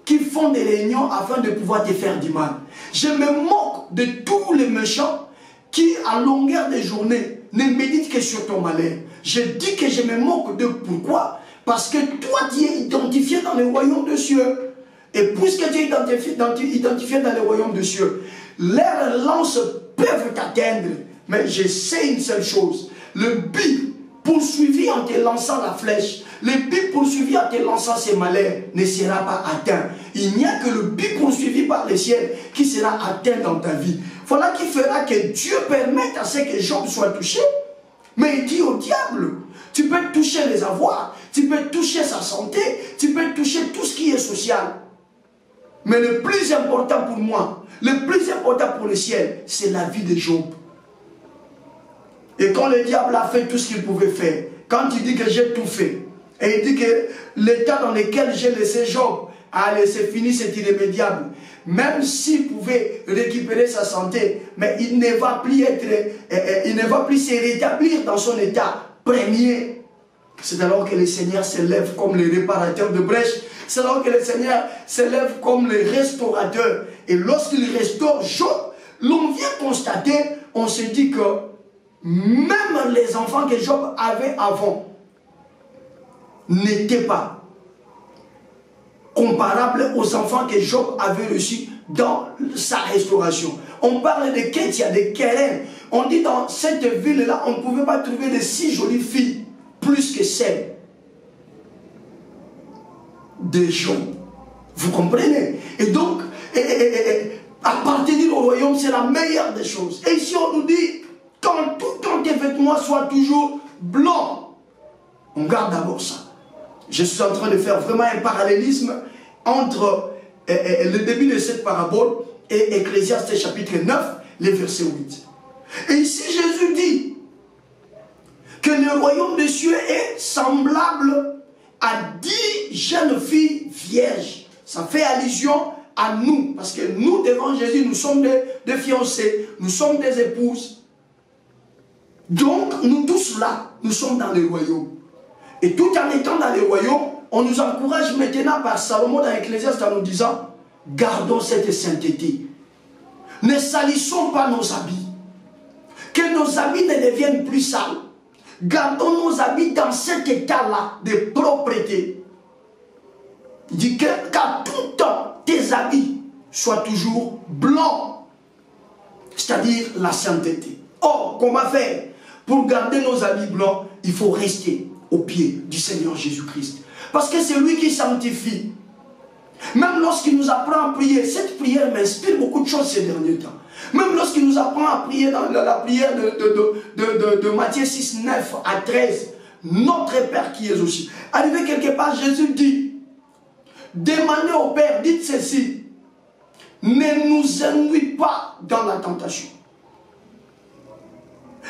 qui font des réunions afin de pouvoir te faire du mal. Je me moque de tous les méchants qui, à longueur de journée, ne méditent que sur ton malheur. Je dis que je me moque de pourquoi? Parce que toi, tu es identifié dans le royaume de Dieu. Et puisque tu es identifié dans le royaume de Dieu, leurs lances peuvent t'atteindre. Mais je sais une seule chose. Le but poursuivi en te lançant la flèche, le but poursuivi en te lançant ses malheurs ne sera pas atteint. Il n'y a que le but poursuivi par le ciel qui sera atteint dans ta vie. Voilà qui fera que Dieu permette à ce que Job soit touché. Mais il dit au diable, tu peux toucher les avoirs, tu peux toucher sa santé, tu peux toucher tout ce qui est social. Mais le plus important pour moi, le plus important pour le ciel, c'est la vie de Job. Et quand le diable a fait tout ce qu'il pouvait faire, quand il dit que j'ai tout fait, et il dit que l'état dans lequel j'ai laissé Job, allez, c'est fini, c'est irrémédiable. Même s'il pouvait récupérer sa santé, mais il ne va plus se rétablir dans son état premier C'est alors que le Seigneur s'élève comme les réparateurs de brèches. C'est alors que le Seigneur s'élève comme les restaurateurs. Et lorsqu'il restaure Job, l'on vient constater, on se dit que même les enfants que Job avait avant n'étaient pas comparables aux enfants que Job avait reçus dans sa restauration. On parle de Kétia, de Kéren. On dit dans cette ville-là, on ne pouvait pas trouver de si jolies filles, plus que celles de Job. Vous comprenez? Et donc, appartenir au royaume, c'est la meilleure des choses. Et ici, on nous dit, quand tes vêtements soient toujours blancs, on garde d'abord ça. Je suis en train de faire vraiment un parallélisme entre le début de cette parabole et Ecclésiaste chapitre 9, le verset 8. Et ici, Jésus dit que le royaume des cieux est semblable à 10 jeunes filles vierges. Ça fait allusion à nous, parce que nous, devant Jésus, nous sommes des fiancés, nous sommes des épouses. Donc, nous tous là, nous sommes dans le royaume. Et tout en étant dans le royaume, on nous encourage maintenant par Salomon dans Ecclésiaste en nous disant, gardons cette sainteté. Ne salissons pas nos habits. Que nos habits ne deviennent plus sales. Gardons nos habits dans cet état-là de propreté. Il dit qu'à tout temps, tes habits soient toujours blancs. C'est-à-dire la sainteté. Or, comment faire? Pour garder nos habits blancs, il faut rester au pied du Seigneur Jésus-Christ. Parce que c'est lui qui sanctifie. Même lorsqu'il nous apprend à prier, cette prière m'inspire beaucoup de choses ces derniers temps. Même lorsqu'il nous apprend à prier dans la prière de Matthieu 6, 9 à 13, notre Père qui est aussi. Arrivé quelque part, Jésus dit, demandez au Père, dites ceci, ne nous induis pas dans la tentation.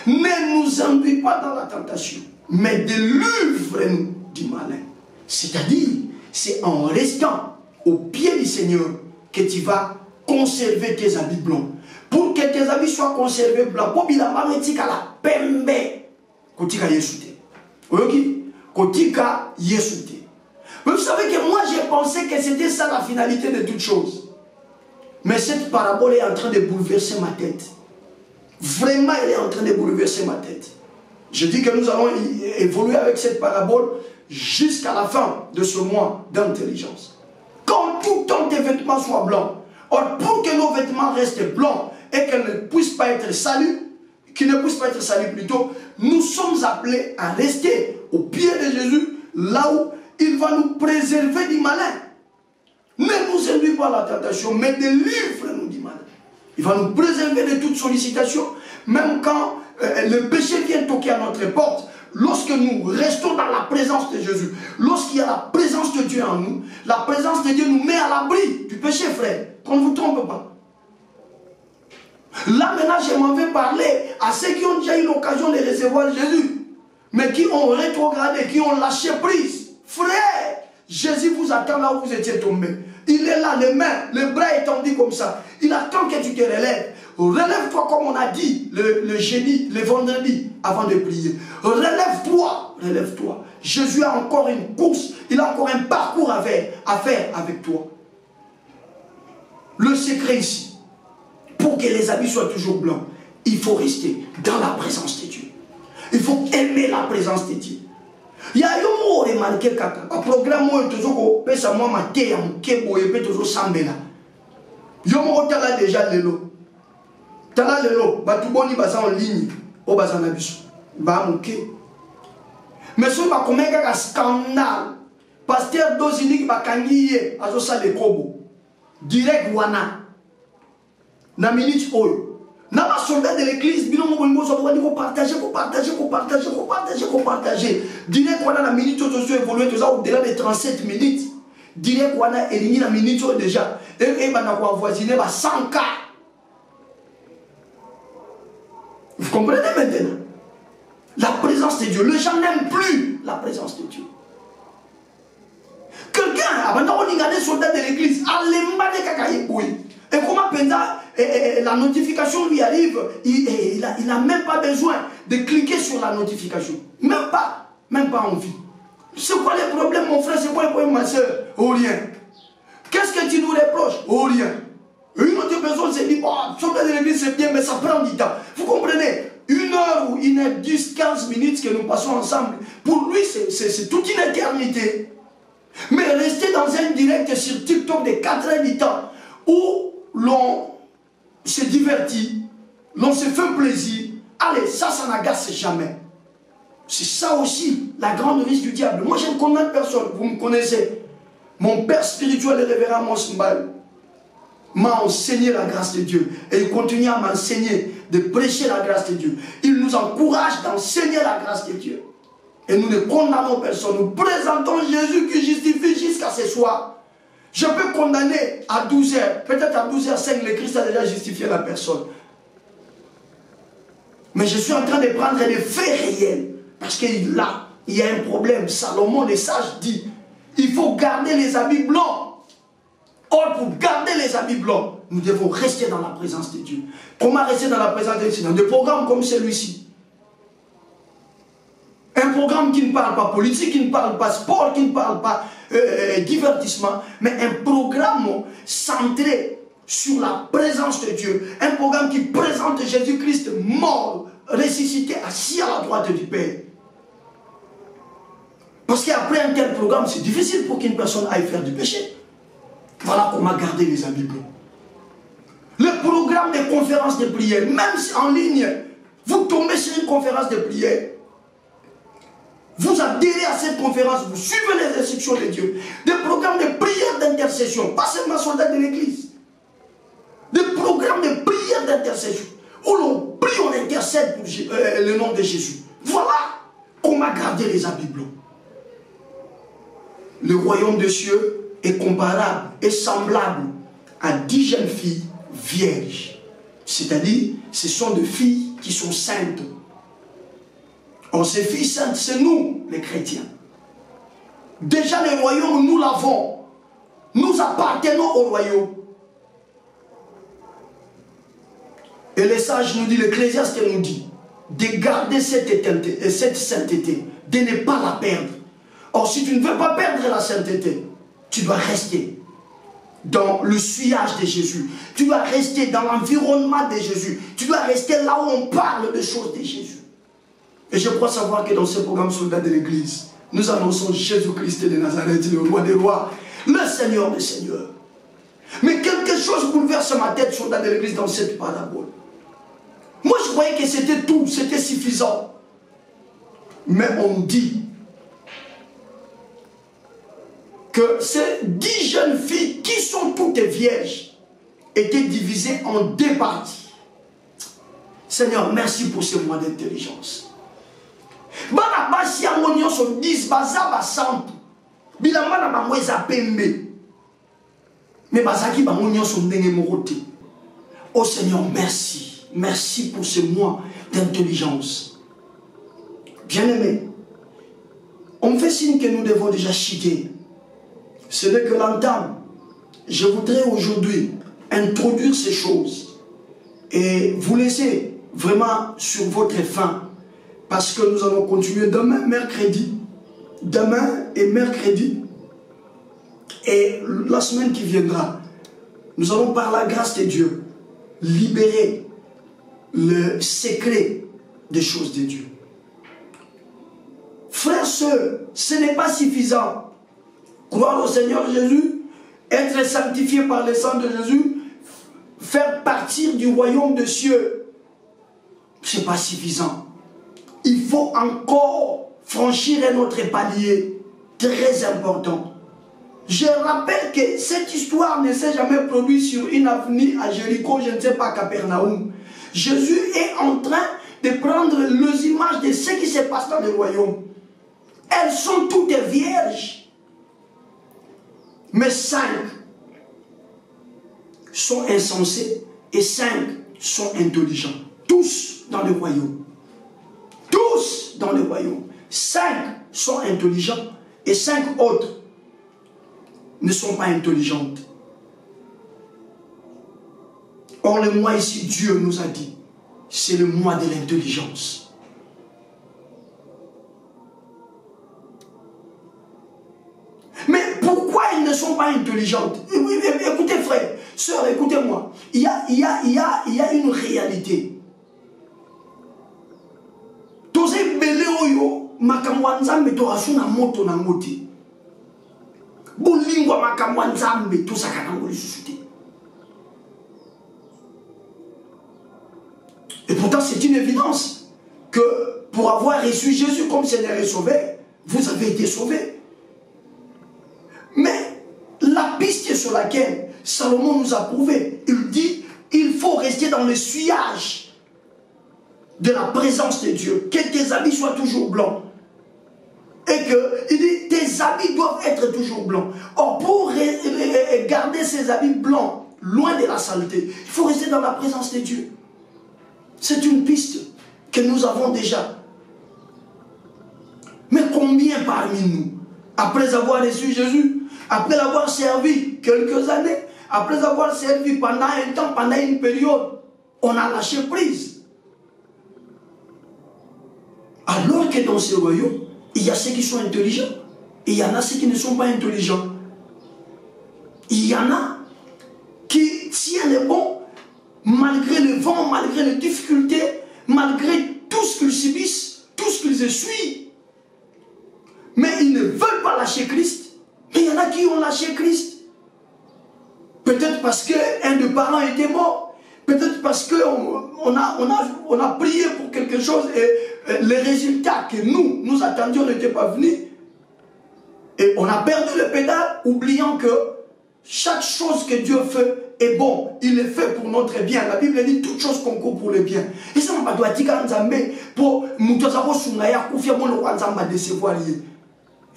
Ne nous induis pas dans la tentation, mais délivre-nous du malin. C'est-à-dire, c'est en restant au pied du Seigneur que tu vas conserver tes habits blancs. Pour que tes habits soient conservés blancs, pour que tu aies la pembe, kotika yesute. Kotika yesute. Vous savez que moi j'ai pensé que c'était ça la finalité de toute chose. Mais cette parabole est en train de bouleverser ma tête. Vraiment, elle est en train de bouleverser ma tête. Je dis que nous allons évoluer avec cette parabole jusqu'à la fin de ce mois d'intelligence. Quand tout temps tes vêtements soient blancs, or pour que nos vêtements restent blancs et qu'ils ne puissent pas être salis, plutôt, nous sommes appelés à rester au pied de Jésus, là où il va nous préserver du malin. Ne nous induis pas à la tentation, mais délivre-nous du malin. Il va nous préserver de toute sollicitation, même quand le péché vient toquer à notre porte. Lorsque nous restons dans la présence de Jésus, lorsqu'il y a la présence de Dieu en nous, la présence de Dieu nous met à l'abri du péché, frère. Qu'on ne vous trompe pas. Là maintenant, je m'en vais parler à ceux qui ont déjà eu l'occasion de recevoir Jésus, mais qui ont rétrogradé, qui ont lâché prise. Frère, Jésus vous attend là où vous étiez tombé. Il est là, les mains, les bras étendus comme ça. Il attend que tu te relèves. Relève-toi comme on a dit le jeudi, le vendredi, avant de prier. Relève-toi, relève-toi. Jésus a encore une course, il a encore un parcours à faire avec toi. Le secret ici, pour que les habits soient toujours blancs, il faut rester dans la présence de Dieu. Il faut aimer la présence de Dieu. Il y a un mot remarqué kaka. Un programme où toujours pesa moi maté ya mukebo et toujours sambela. Yo mo tala déjà lelo. Tala lelo batu boni baza en ligne o baza na biso. Ba muke. Mais ce ba komeka ka scandale. Pasteur Dozini ba kangiye azo sa le kobo. Direct wana. Na minute oyo. Na ma soldat de l'église, bino mo bongo so ko partager. Direct wana na minute oyo to évoluer to za au-delà de 37 minutes. Direct wana elingi na minute oyo déjà. Et bana ko avoisiner ba 100K. Vous comprenez maintenant? La présence de Dieu. Les gens n'aiment plus la présence de Dieu. Quelqu'un, avant on regarde soldat de l'église, et comment la notification lui arrive, il n'a même pas besoin de cliquer sur la notification. Même pas. Même pas envie. C'est quoi les problèmes, mon frère? C'est quoi les problèmes, ma soeur? Oh, rien. Qu'est-ce que tu nous reproches? Oh, rien. Une autre personne s'est dit, oh, sortir de l'église c'est bien, mais ça prend du temps. Vous comprenez? 1 heure ou 1h10, 15 minutes que nous passons ensemble, pour lui c'est toute une éternité. Mais rester dans un direct sur TikTok de 4 heures du temps, où l'on se divertit, l'on se fait plaisir, allez, ça n'agace jamais. C'est ça aussi la grande risque du diable. Moi je ne connais personne, vous me connaissez. Mon père spirituel, le révérend Mos Mbal, m'a enseigné la grâce de Dieu. Et il continue à m'enseigner de prêcher la grâce de Dieu. Il nous encourage d'enseigner la grâce de Dieu. Et nous ne condamnons personne. Nous présentons Jésus qui justifie jusqu'à ce soir. Je peux condamner à 12h. Peut-être à 12h05, le Christ a déjà justifié la personne. Mais je suis en train de prendre des faits réels. Parce que là, il y a un problème. Salomon, le sage, dit, il faut garder les habits blancs. Or, pour garder les habits blancs, nous devons rester dans la présence de Dieu. Comment rester dans la présence de Dieu? Dans des programmes comme celui-ci. Un programme qui ne parle pas politique, qui ne parle pas sport, qui ne parle pas divertissement, mais un programme centré sur la présence de Dieu. Un programme qui présente Jésus-Christ mort, ressuscité, assis à la droite du Père. Parce qu'après un tel programme, c'est difficile pour qu'une personne aille faire du péché. Voilà comment garder les habits blancs. Le programme de conférences de prière, même si en ligne, vous tombez sur une conférence de prière, vous adhérez à cette conférence, vous suivez les instructions de Dieu. Des programmes de prière d'intercession, pas seulement soldats de l'église. Des programmes de prière d'intercession, où l'on prie, on intercède pour le nom de Jésus. Voilà comment garder les habits blancs. Le royaume des cieux est comparable et semblable à 10 jeunes filles vierges. C'est-à-dire, ce sont des filles qui sont saintes. Or, ces filles saintes, c'est nous, les chrétiens. Déjà, le royaume, nous l'avons. Nous appartenons au royaume. Et le sage nous dit, l'Ecclésiaste nous dit, de garder cette sainteté, de ne pas la perdre. Or, si tu ne veux pas perdre la sainteté, tu dois rester dans le sillage de Jésus. Tu dois rester dans l'environnement de Jésus. Tu dois rester là où on parle des choses de Jésus. Et je crois savoir que dans ce programme Soldats de l'Église, nous annonçons Jésus-Christ de Nazareth, le roi des rois, le Seigneur des seigneurs. Mais quelque chose bouleverse ma tête, Soldats de l'Église, dans cette parabole. Moi, je croyais que c'était tout, c'était suffisant. Mais on dit que ces 10 jeunes filles, qui sont toutes vierges, étaient divisées en 2 parties. Seigneur, merci pour ce mois d'intelligence. Bana basi amonyo so 10 baza basampu. Bilamba na bango eza pembe. Mais bazaki bamonyo so ndenge moko te. Oh Seigneur, merci. Merci pour ce mois d'intelligence. Bien-aimés, on me fait signe que nous devons déjà chuter. Ce n'est que l'entame. Je voudrais aujourd'hui introduire ces choses et vous laisser vraiment sur votre faim, parce que nous allons continuer demain, mercredi. Demain et mercredi. Et la semaine qui viendra, nous allons par la grâce de Dieu libérer le secret des choses de Dieu. Frères, sœurs, ce n'est pas suffisant. Croire au Seigneur Jésus, être sanctifié par le sang de Jésus, faire partir du royaume des cieux, ce n'est pas suffisant. Il faut encore franchir un autre palier très important. Je rappelle que cette histoire ne s'est jamais produite sur une avenue à Jéricho, je ne sais pas, Capernaum. Jésus est en train de prendre les images de ce qui se passe dans le royaume. Elles sont toutes vierges. Mais 5 sont insensés et 5 sont intelligents. Tous dans le royaume. Tous dans le royaume. 5 sont intelligents et 5 autres ne sont pas intelligentes. Or, le mois ici, Dieu nous a dit, c'est le mois de l'intelligence. pas intelligentes. Écoutez frère, sœur, écoutez-moi. Il y a une réalité. Tous ces belé oyo, makamwanzambe to asuna moto na moti. Bolingwa makamwanzambe to sakana lisusuté. Et pourtant, c'est une évidence que pour avoir reçu Jésus comme Seigneur et Sauveur, vous avez été sauvés. Mais la piste sur laquelle Salomon nous a prouvé, il dit, il faut rester dans le sillage de la présence de Dieu, que tes habits soient toujours blancs. Et que, il dit, tes habits doivent être toujours blancs. Or, pour garder ces habits blancs, loin de la saleté, il faut rester dans la présence de Dieu. C'est une piste que nous avons déjà. Mais combien parmi nous, après avoir reçu Jésus, après l'avoir servi quelques années, après avoir servi pendant un temps, pendant une période, on a lâché prise. Alors que dans ce royaume, il y a ceux qui sont intelligents et il y en a ceux qui ne sont pas intelligents. Il y en a qui tiennent bon malgré le vent, malgré les difficultés, malgré tout ce qu'ils subissent, tout ce qu'ils essuient. Mais ils ne veulent pas lâcher Christ. Mais il y en a qui ont lâché Christ. Peut-être parce qu'un de parents était mort. Peut-être parce qu'on a prié pour quelque chose et les résultats que nous attendions n'étaient pas venus. Et on a perdu le pédale, oubliant que chaque chose que Dieu fait est bon. Il est fait pour notre bien. La Bible dit toute chose concourt pour le bien. Et ça m'a pas dit pour nous décevoir.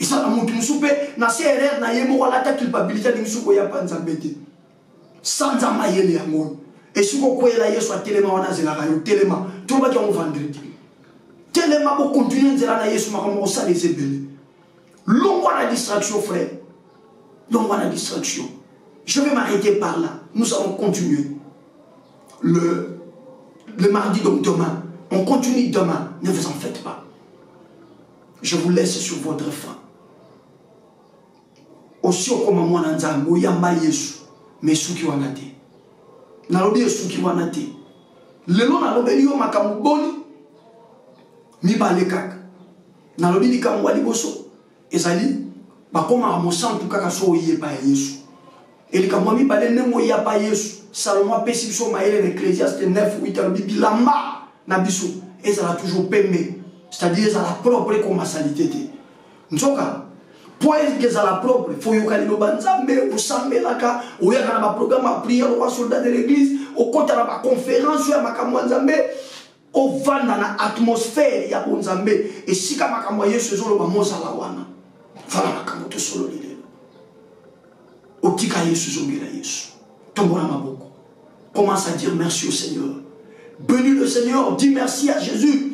Et ça, na mutu musupe na CRR na yemo wala ta culpabilité ni musuko ya panza mbete. Sanza mayele ya mo. Et si ko kwela Yesu atelema wana zela kayo telema. To ba ki vendredi. Telema bo continuer nzela na Yesu makamo sa les ebele. Longo la distraction frère. Longo la distraction. Je vais m'arrêter par là. Nous allons continuer. Le mardi donc demain. On continue demain. Ne vous en faites pas. Je vous laisse sur votre faim. Aussi comme moi nanzambo yamba Yesu mais suki wanate. Nalobi suki wanate. Lelo nalobi yo makamu boni mi balekaka. Nalobi likamwa wali boso ezali bakoma amosantu kaka so yeba Yesu. Et likamwa mi balene mo yaba Yesu. Salomon pesi biso maele Ecclésiaste 9:8 alobi bilamba na biso ezala toujours pembe. C'est-à-dire à la propre commercialité. Nous sommes pour être à la propre, il faut y aller au Banzambe, au Sambelaka, au Yakana programme à prière au soldat de l'église, au compte à la conférence, au Makamwanzambe, au vent dans l'atmosphère, ya Bonzambe, et si Kamakamwaye se sont le Mamosalawana. Voilà Makamoto solo l'idée. Au Tikaye se sont mis là, Yesu. Tombona Maboko. Commence à dire merci au Seigneur. Bénis le Seigneur, dis merci à Jésus.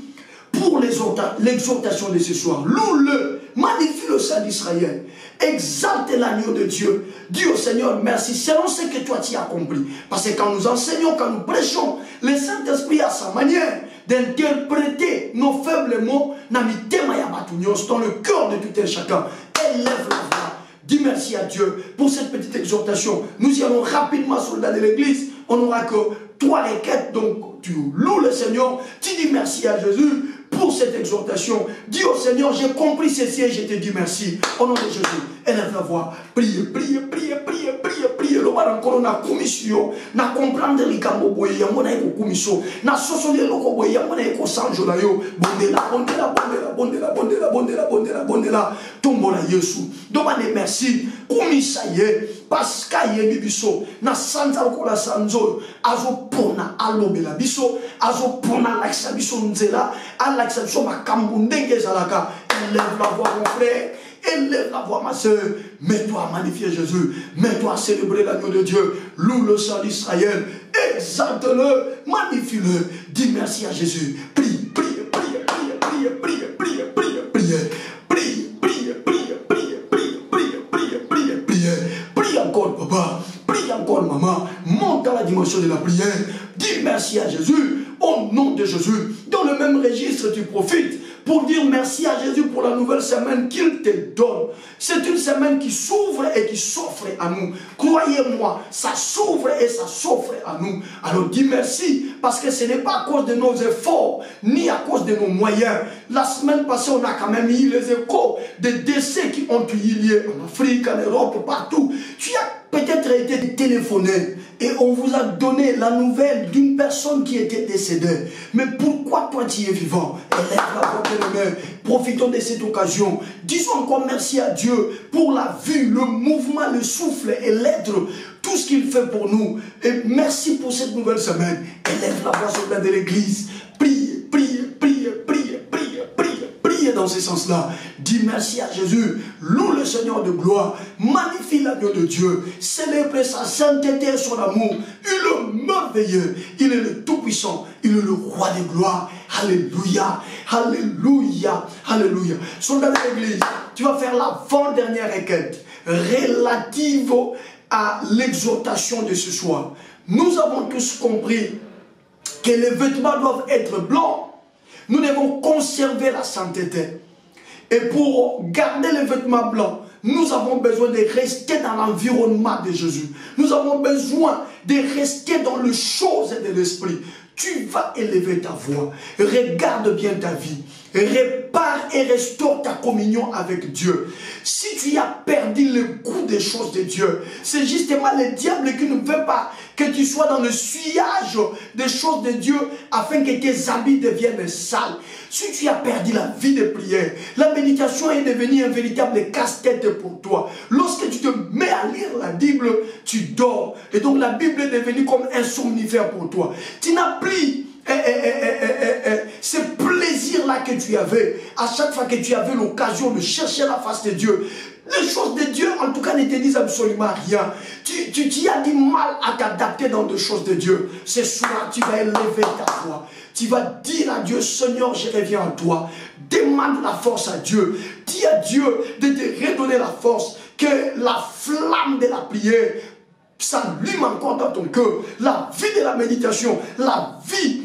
Pour l'exhortation de ce soir, loue-le, magnifie le Saint d'Israël, exalte l'agneau de Dieu, dis au Seigneur merci, selon ce que toi tu as accompli. Parce que quand nous enseignons, quand nous prêchons, le Saint-Esprit a sa manière d'interpréter nos faibles mots, dans le cœur de tout un chacun. Élève la voix, dis merci à Dieu pour cette petite exhortation. Nous y allons rapidement, soldats de l'église, on n'aura que 3 requêtes, donc tu loues le Seigneur, tu dis merci à Jésus pour cette exhortation. Dis au Seigneur, j'ai compris ceci et je te dis merci. Au nom de Jésus, élève la voix. Priez, priez, priez, priez, priez, priez. Le roi encore na commission, na comprendre les cambo boye, yamona eko commission, na sosoli loko boye, yamona eko sanjo la yo. Bondela, bondela, bondela, bondela, bondela, bondela, bondela, bondela. Tombola Yesu. Demandez merci. Komisa ye, paska ye bibiso, na santa lokola sanzo, azo pona alobela biso, azo pona laksa biso nzela, alaksa biso makambu ndenge zalaka. Élève la voix mon frère, élève la voix ma soeur, mets-toi à magnifier Jésus, mets-toi à célébrer l'agneau de Dieu, loue le Saint d'Israël, exalte-le, magnifie-le, dis merci à Jésus, prie, prie, prie, prie, prie, prie, prie, prie, prie, prie, prie, prie, prie, prie, prie, prie, prie, prie, prie encore papa, prie encore maman, monte à la dimension de la prière, dis merci à Jésus, au nom de Jésus, dans le même registre tu profites pour dire merci à Jésus pour la nouvelle semaine qu'il te donne. C'est une semaine qui s'ouvre et qui s'offre à nous. Croyez-moi, ça s'ouvre et ça s'offre à nous. Alors dis merci, parce que ce n'est pas à cause de nos efforts, ni à cause de nos moyens. La semaine passée, on a quand même eu les échos des décès qui ont eu lieu en Afrique, en Europe, partout. Tu as peut-être été téléphoné et on vous a donné la nouvelle d'une personne qui était décédée. Mais pourquoi toi tu es vivant? Élève la voix de main. Profitons de cette occasion. Disons encore merci à Dieu pour la vue, le mouvement, le souffle et l'être, tout ce qu'il fait pour nous. Et merci pour cette nouvelle semaine. Élève la voix sur de l'église. Prie, prie, prie, prie, prie, prie, prie dans ce sens-là. Dis merci à Jésus. Loue le Seigneur de gloire. Magnifie l'agneau de Dieu. Célèbre sa sainteté et son amour. Il est merveilleux. Il est le tout-puissant. Il est le roi de gloire. Alléluia. Alléluia. Alléluia. Soldat de l'église, tu vas faire l'avant-dernière requête relative à l'exhortation de ce soir. Nous avons tous compris que les vêtements doivent être blancs. Nous devons conserver la sainteté. Et pour garder les vêtements blancs, nous avons besoin de rester dans l'environnement de Jésus. Nous avons besoin de rester dans les choses de l'esprit. Tu vas élever ta voix. Regarde bien ta vie. Répare et restaure ta communion avec Dieu. Si tu as perdu le goût des choses de Dieu, c'est justement le diable qui ne veut pas que tu sois dans le sillage des choses de Dieu afin que tes habits deviennent sales. Si tu as perdu la vie de prière, la méditation est devenue un véritable casse-tête pour toi. Lorsque tu te mets à lire la Bible, tu dors. Et donc la Bible est devenue comme un somnifère pour toi. Tu n'as plus ce plaisir-là que tu avais à chaque fois que tu avais l'occasion de chercher la face de Dieu. Les choses de Dieu, en tout cas, ne te disent absolument rien. Tu as du mal à t'adapter dans les choses de Dieu. Ce soir, tu vas élever ta voix. Tu vas dire à Dieu, Seigneur, je reviens à toi. Demande la force à Dieu. Dis à Dieu de te redonner la force. Que la flamme de la prière s'allume encore dans ton cœur. La vie de la méditation, la vie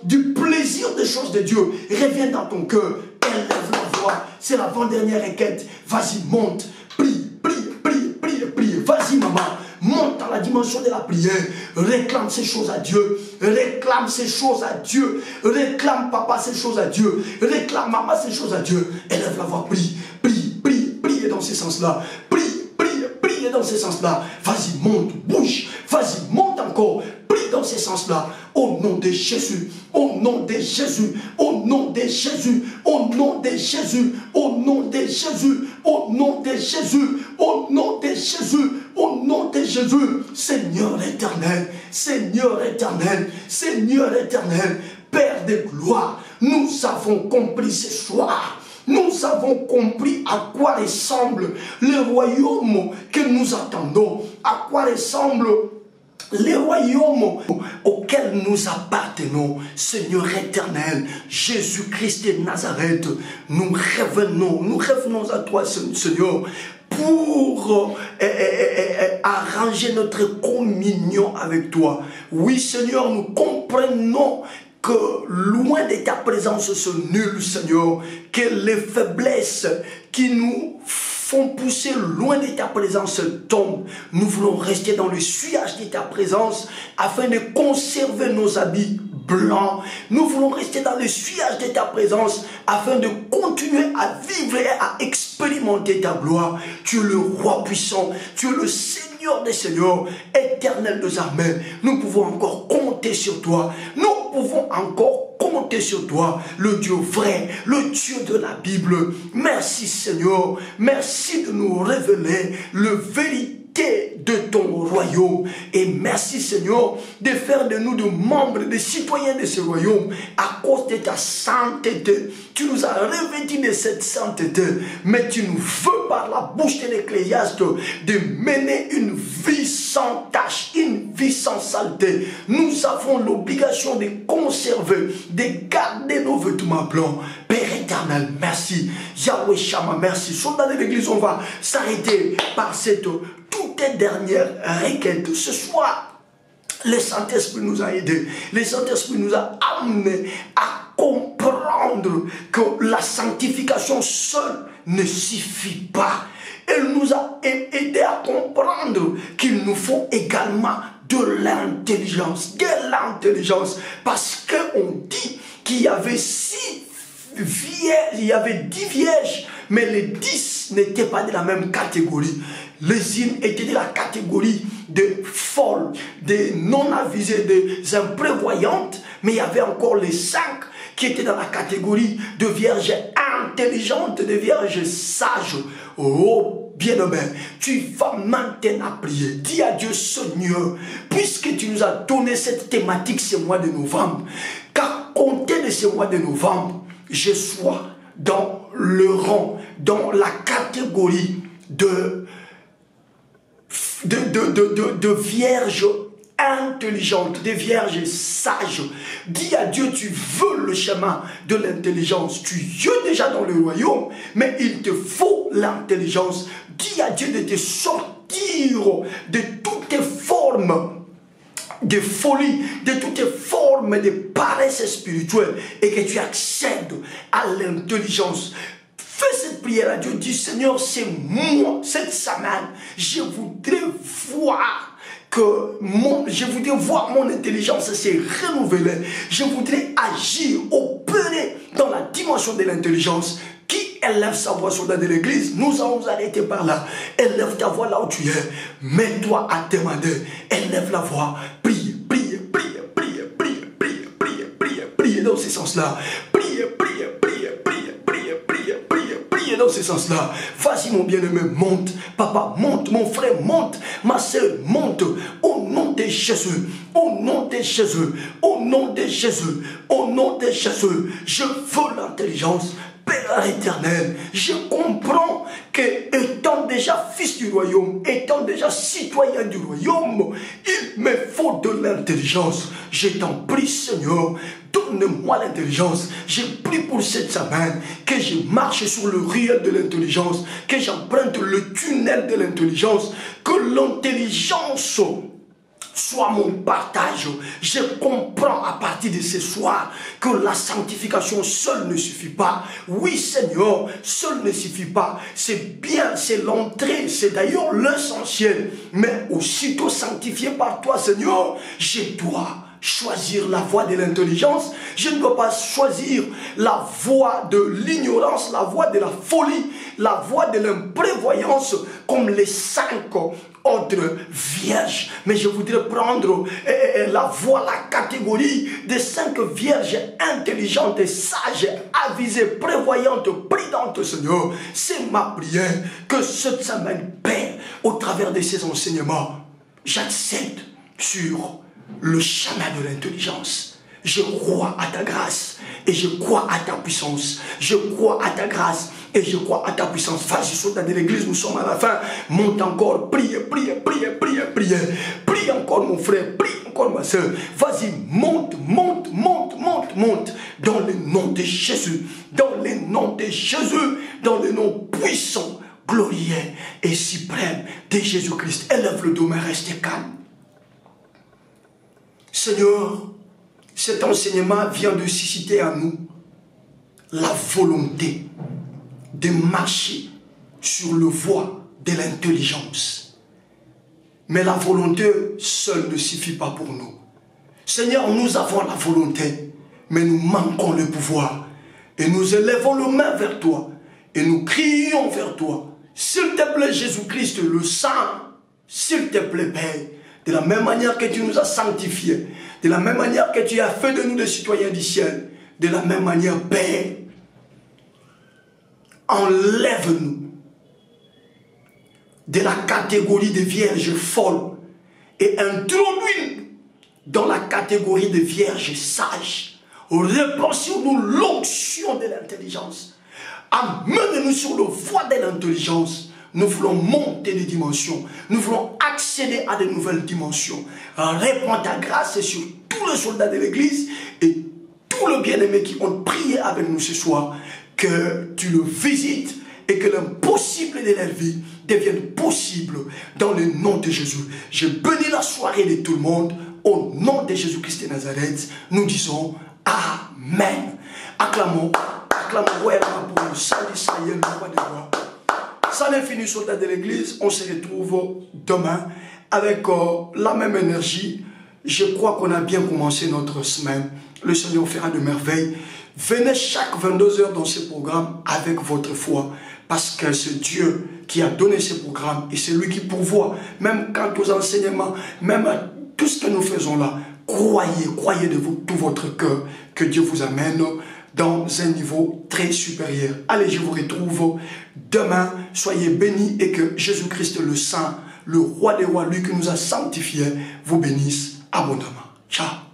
du plaisir des choses de Dieu revient dans ton cœur. Élève la voix. C'est l'avant-dernière requête. Vas-y, monte. Prie, prie, prie, prie, prie. Vas-y, maman. Monte dans la dimension de la prière. Réclame ces choses à Dieu. Réclame ces choses à Dieu. Réclame, papa, ces choses à Dieu. Réclame, maman, ces choses à Dieu. Élève la voix. Prie, prie, prie, prie dans ce sens-là. Prie, prie, prie dans ce sens-là. Vas-y, monte, bouge. Vas-y, monte encore. Prie dans ce sens-là. Au nom de Jésus, au nom de Jésus, au nom de Jésus, au nom de Jésus, au nom de Jésus, au nom de Jésus, au nom de Jésus, au nom de Jésus. Seigneur éternel, Seigneur éternel, Seigneur éternel, Père de gloire, nous avons compris ce soir. Nous avons compris à quoi ressemble le royaume que nous attendons, à quoi ressemble les royaumes auxquels nous appartenons. Seigneur éternel, Jésus-Christ de Nazareth, nous revenons à toi, Seigneur, pour arranger notre communion avec toi. Oui, Seigneur, nous comprenons que loin de ta présence ce nul, Seigneur, que les faiblesses qui nous font pousser loin de ta présence tombent. Nous voulons rester dans le sillage de ta présence afin de conserver nos habits blancs. Nous voulons rester dans le sillage de ta présence afin de continuer à vivre et à expérimenter ta gloire. Tu es le roi puissant, tu es le Seigneur des seigneurs, éternel des armées. Nous pouvons encore compter sur toi. Nous pouvons encore compter sur toi, le Dieu vrai, le Dieu de la Bible. Merci Seigneur, merci de nous révéler le vérité de ton royaume. Et merci Seigneur de faire de nous de membres, de citoyens de ce royaume à cause de ta sainteté. Tu nous as revêtis de cette sainteté, mais tu nous veux par la bouche de l'Ecclésiaste de mener une vie sans tache, une vie sans saleté. Nous avons l'obligation de conserver, de garder nos vêtements blancs. Père éternel, merci. Yahweh Shama, merci. Soldats de l'église, on va s'arrêter par cette toute dernière requête. Ce soir, le Saint-Esprit nous a aidés. Le Saint-Esprit nous a amenés à comprendre comprendre que la sanctification seule ne suffit pas. Elle nous a aidé à comprendre qu'il nous faut également de l'intelligence. De l'intelligence. Parce qu'on dit qu'il y avait 10 vierges, mais les 10 n'étaient pas de la même catégorie. Les unes étaient de la catégorie de folles, des non-avisées, des imprévoyantes, mais il y avait encore les 5 qui étaient dans la catégorie de vierges intelligentes, de vierges sages. Oh, bien-aimé, tu vas maintenant prier. Dis à Dieu, Seigneur, puisque tu nous as donné cette thématique ce mois de novembre, qu'à compter de ce mois de novembre, je sois dans le rang, dans la catégorie de vierges intelligentes, des vierges sages. Dis à Dieu, tu veux le chemin de l'intelligence. Tu es déjà dans le royaume, mais il te faut l'intelligence. Dis à Dieu de te sortir de toutes tes formes de folie, de toutes formes de paresse spirituelle et que tu accèdes à l'intelligence. Fais cette prière à Dieu, dis Seigneur, c'est moi, cette semaine, je voudrais voir mon intelligence se renouveler. Je voudrais agir, opérer dans la dimension de l'intelligence. Qui élève sa voix sur de l'église? Nous allons arrêter par là. Élève ta voix là où tu es. Mets-toi à demander. Élève la voix. Prie, prie, prie, prie, prie, prie, prie, prie, prie dans ce sens-là. Prie, prie, prie, prie, prie, prie, prie, prie dans ce sens-là. Vas-y mon bien-aimé, monte. Papa, monte. Mon frère, monte. Ma soeur, monte. Au nom de Jésus. Au nom de Jésus. Au nom de Jésus. Au nom de Jésus. Je veux l'intelligence. Père éternel, je comprends que étant déjà fils du royaume, étant déjà citoyen du royaume, il me faut de l'intelligence. Je t'en prie Seigneur, donne-moi l'intelligence. Je prie pour cette semaine que je marche sur le ruelle de l'intelligence, que j'emprunte le tunnel de l'intelligence, que l'intelligence soit mon partage. Je comprends à partir de ce soir que la sanctification seule ne suffit pas. Oui Seigneur, seule ne suffit pas. C'est bien, c'est l'entrée, c'est d'ailleurs l'essentiel. Mais aussitôt sanctifié par toi Seigneur, je dois choisir la voie de l'intelligence. Je ne dois pas choisir la voie de l'ignorance, la voie de la folie, la voie de l'imprévoyance comme les 5 autres vierges. Mais je voudrais prendre la voie, la catégorie des 5 vierges intelligentes, sages, avisées, prévoyantes, prudentes, Seigneur. C'est ma prière que cette semaine, Père, au travers de ces enseignements, j'accède sur le chemin de l'intelligence. Je crois à ta grâce et je crois à ta puissance. Je crois à ta grâce et je crois à ta puissance. Vas-y, soldat de l'église, nous sommes à la fin. Monte encore, prie, prie, prie, prie, prie. Prie encore mon frère, prie encore ma soeur. Vas-y, monte, monte, monte, monte, monte. Dans le nom de Jésus, dans le nom de Jésus, dans le nom puissant, glorieux et suprême de Jésus-Christ. Élève le dos, mais reste calme. Seigneur, cet enseignement vient de susciter à nous la volonté de marcher sur le voie de l'intelligence. Mais la volonté seule ne suffit pas pour nous. Seigneur, nous avons la volonté, mais nous manquons le pouvoir. Et nous élevons nos mains vers toi et nous crions vers toi. S'il te plaît, Jésus-Christ, le Saint, s'il te plaît, Père, de la même manière que tu nous as sanctifiés, de la même manière que tu as fait de nous des citoyens du ciel, de la même manière, Père, enlève-nous de la catégorie des vierges folles et introduis-nous dans la catégorie des vierges sages. Répands sur nous l'onction de l'intelligence. Amène-nous sur le voie de l'intelligence. Nous voulons monter de dimensions. Nous voulons accéder à de nouvelles dimensions. Répands ta grâce sur tous les soldats de l'église et tous les bien-aimés qui ont prié avec nous ce soir. Que tu le visites et que l'impossible de leur vie devienne possible dans le nom de Jésus. Je bénis la soirée de tout le monde. Au nom de Jésus-Christ de Nazareth, nous disons Amen. Acclamons royalement pour le salut d'Israël, le roi des rois. Ça n'est fini, soldat de l'église. On se retrouve demain avec la même énergie. Je crois qu'on a bien commencé notre semaine. Le Seigneur fera de merveilles. Venez chaque 22 heures dans ce programme avec votre foi. Parce que c'est Dieu qui a donné ce programme et c'est lui qui pourvoit. Même quant aux enseignements, même à tout ce que nous faisons là. Croyez de vous, tout votre cœur que Dieu vous amène dans un niveau très supérieur. Allez, je vous retrouve demain. Soyez bénis et que Jésus-Christ le Saint, le roi des rois, lui qui nous a sanctifiés, vous bénisse abondamment. Ciao.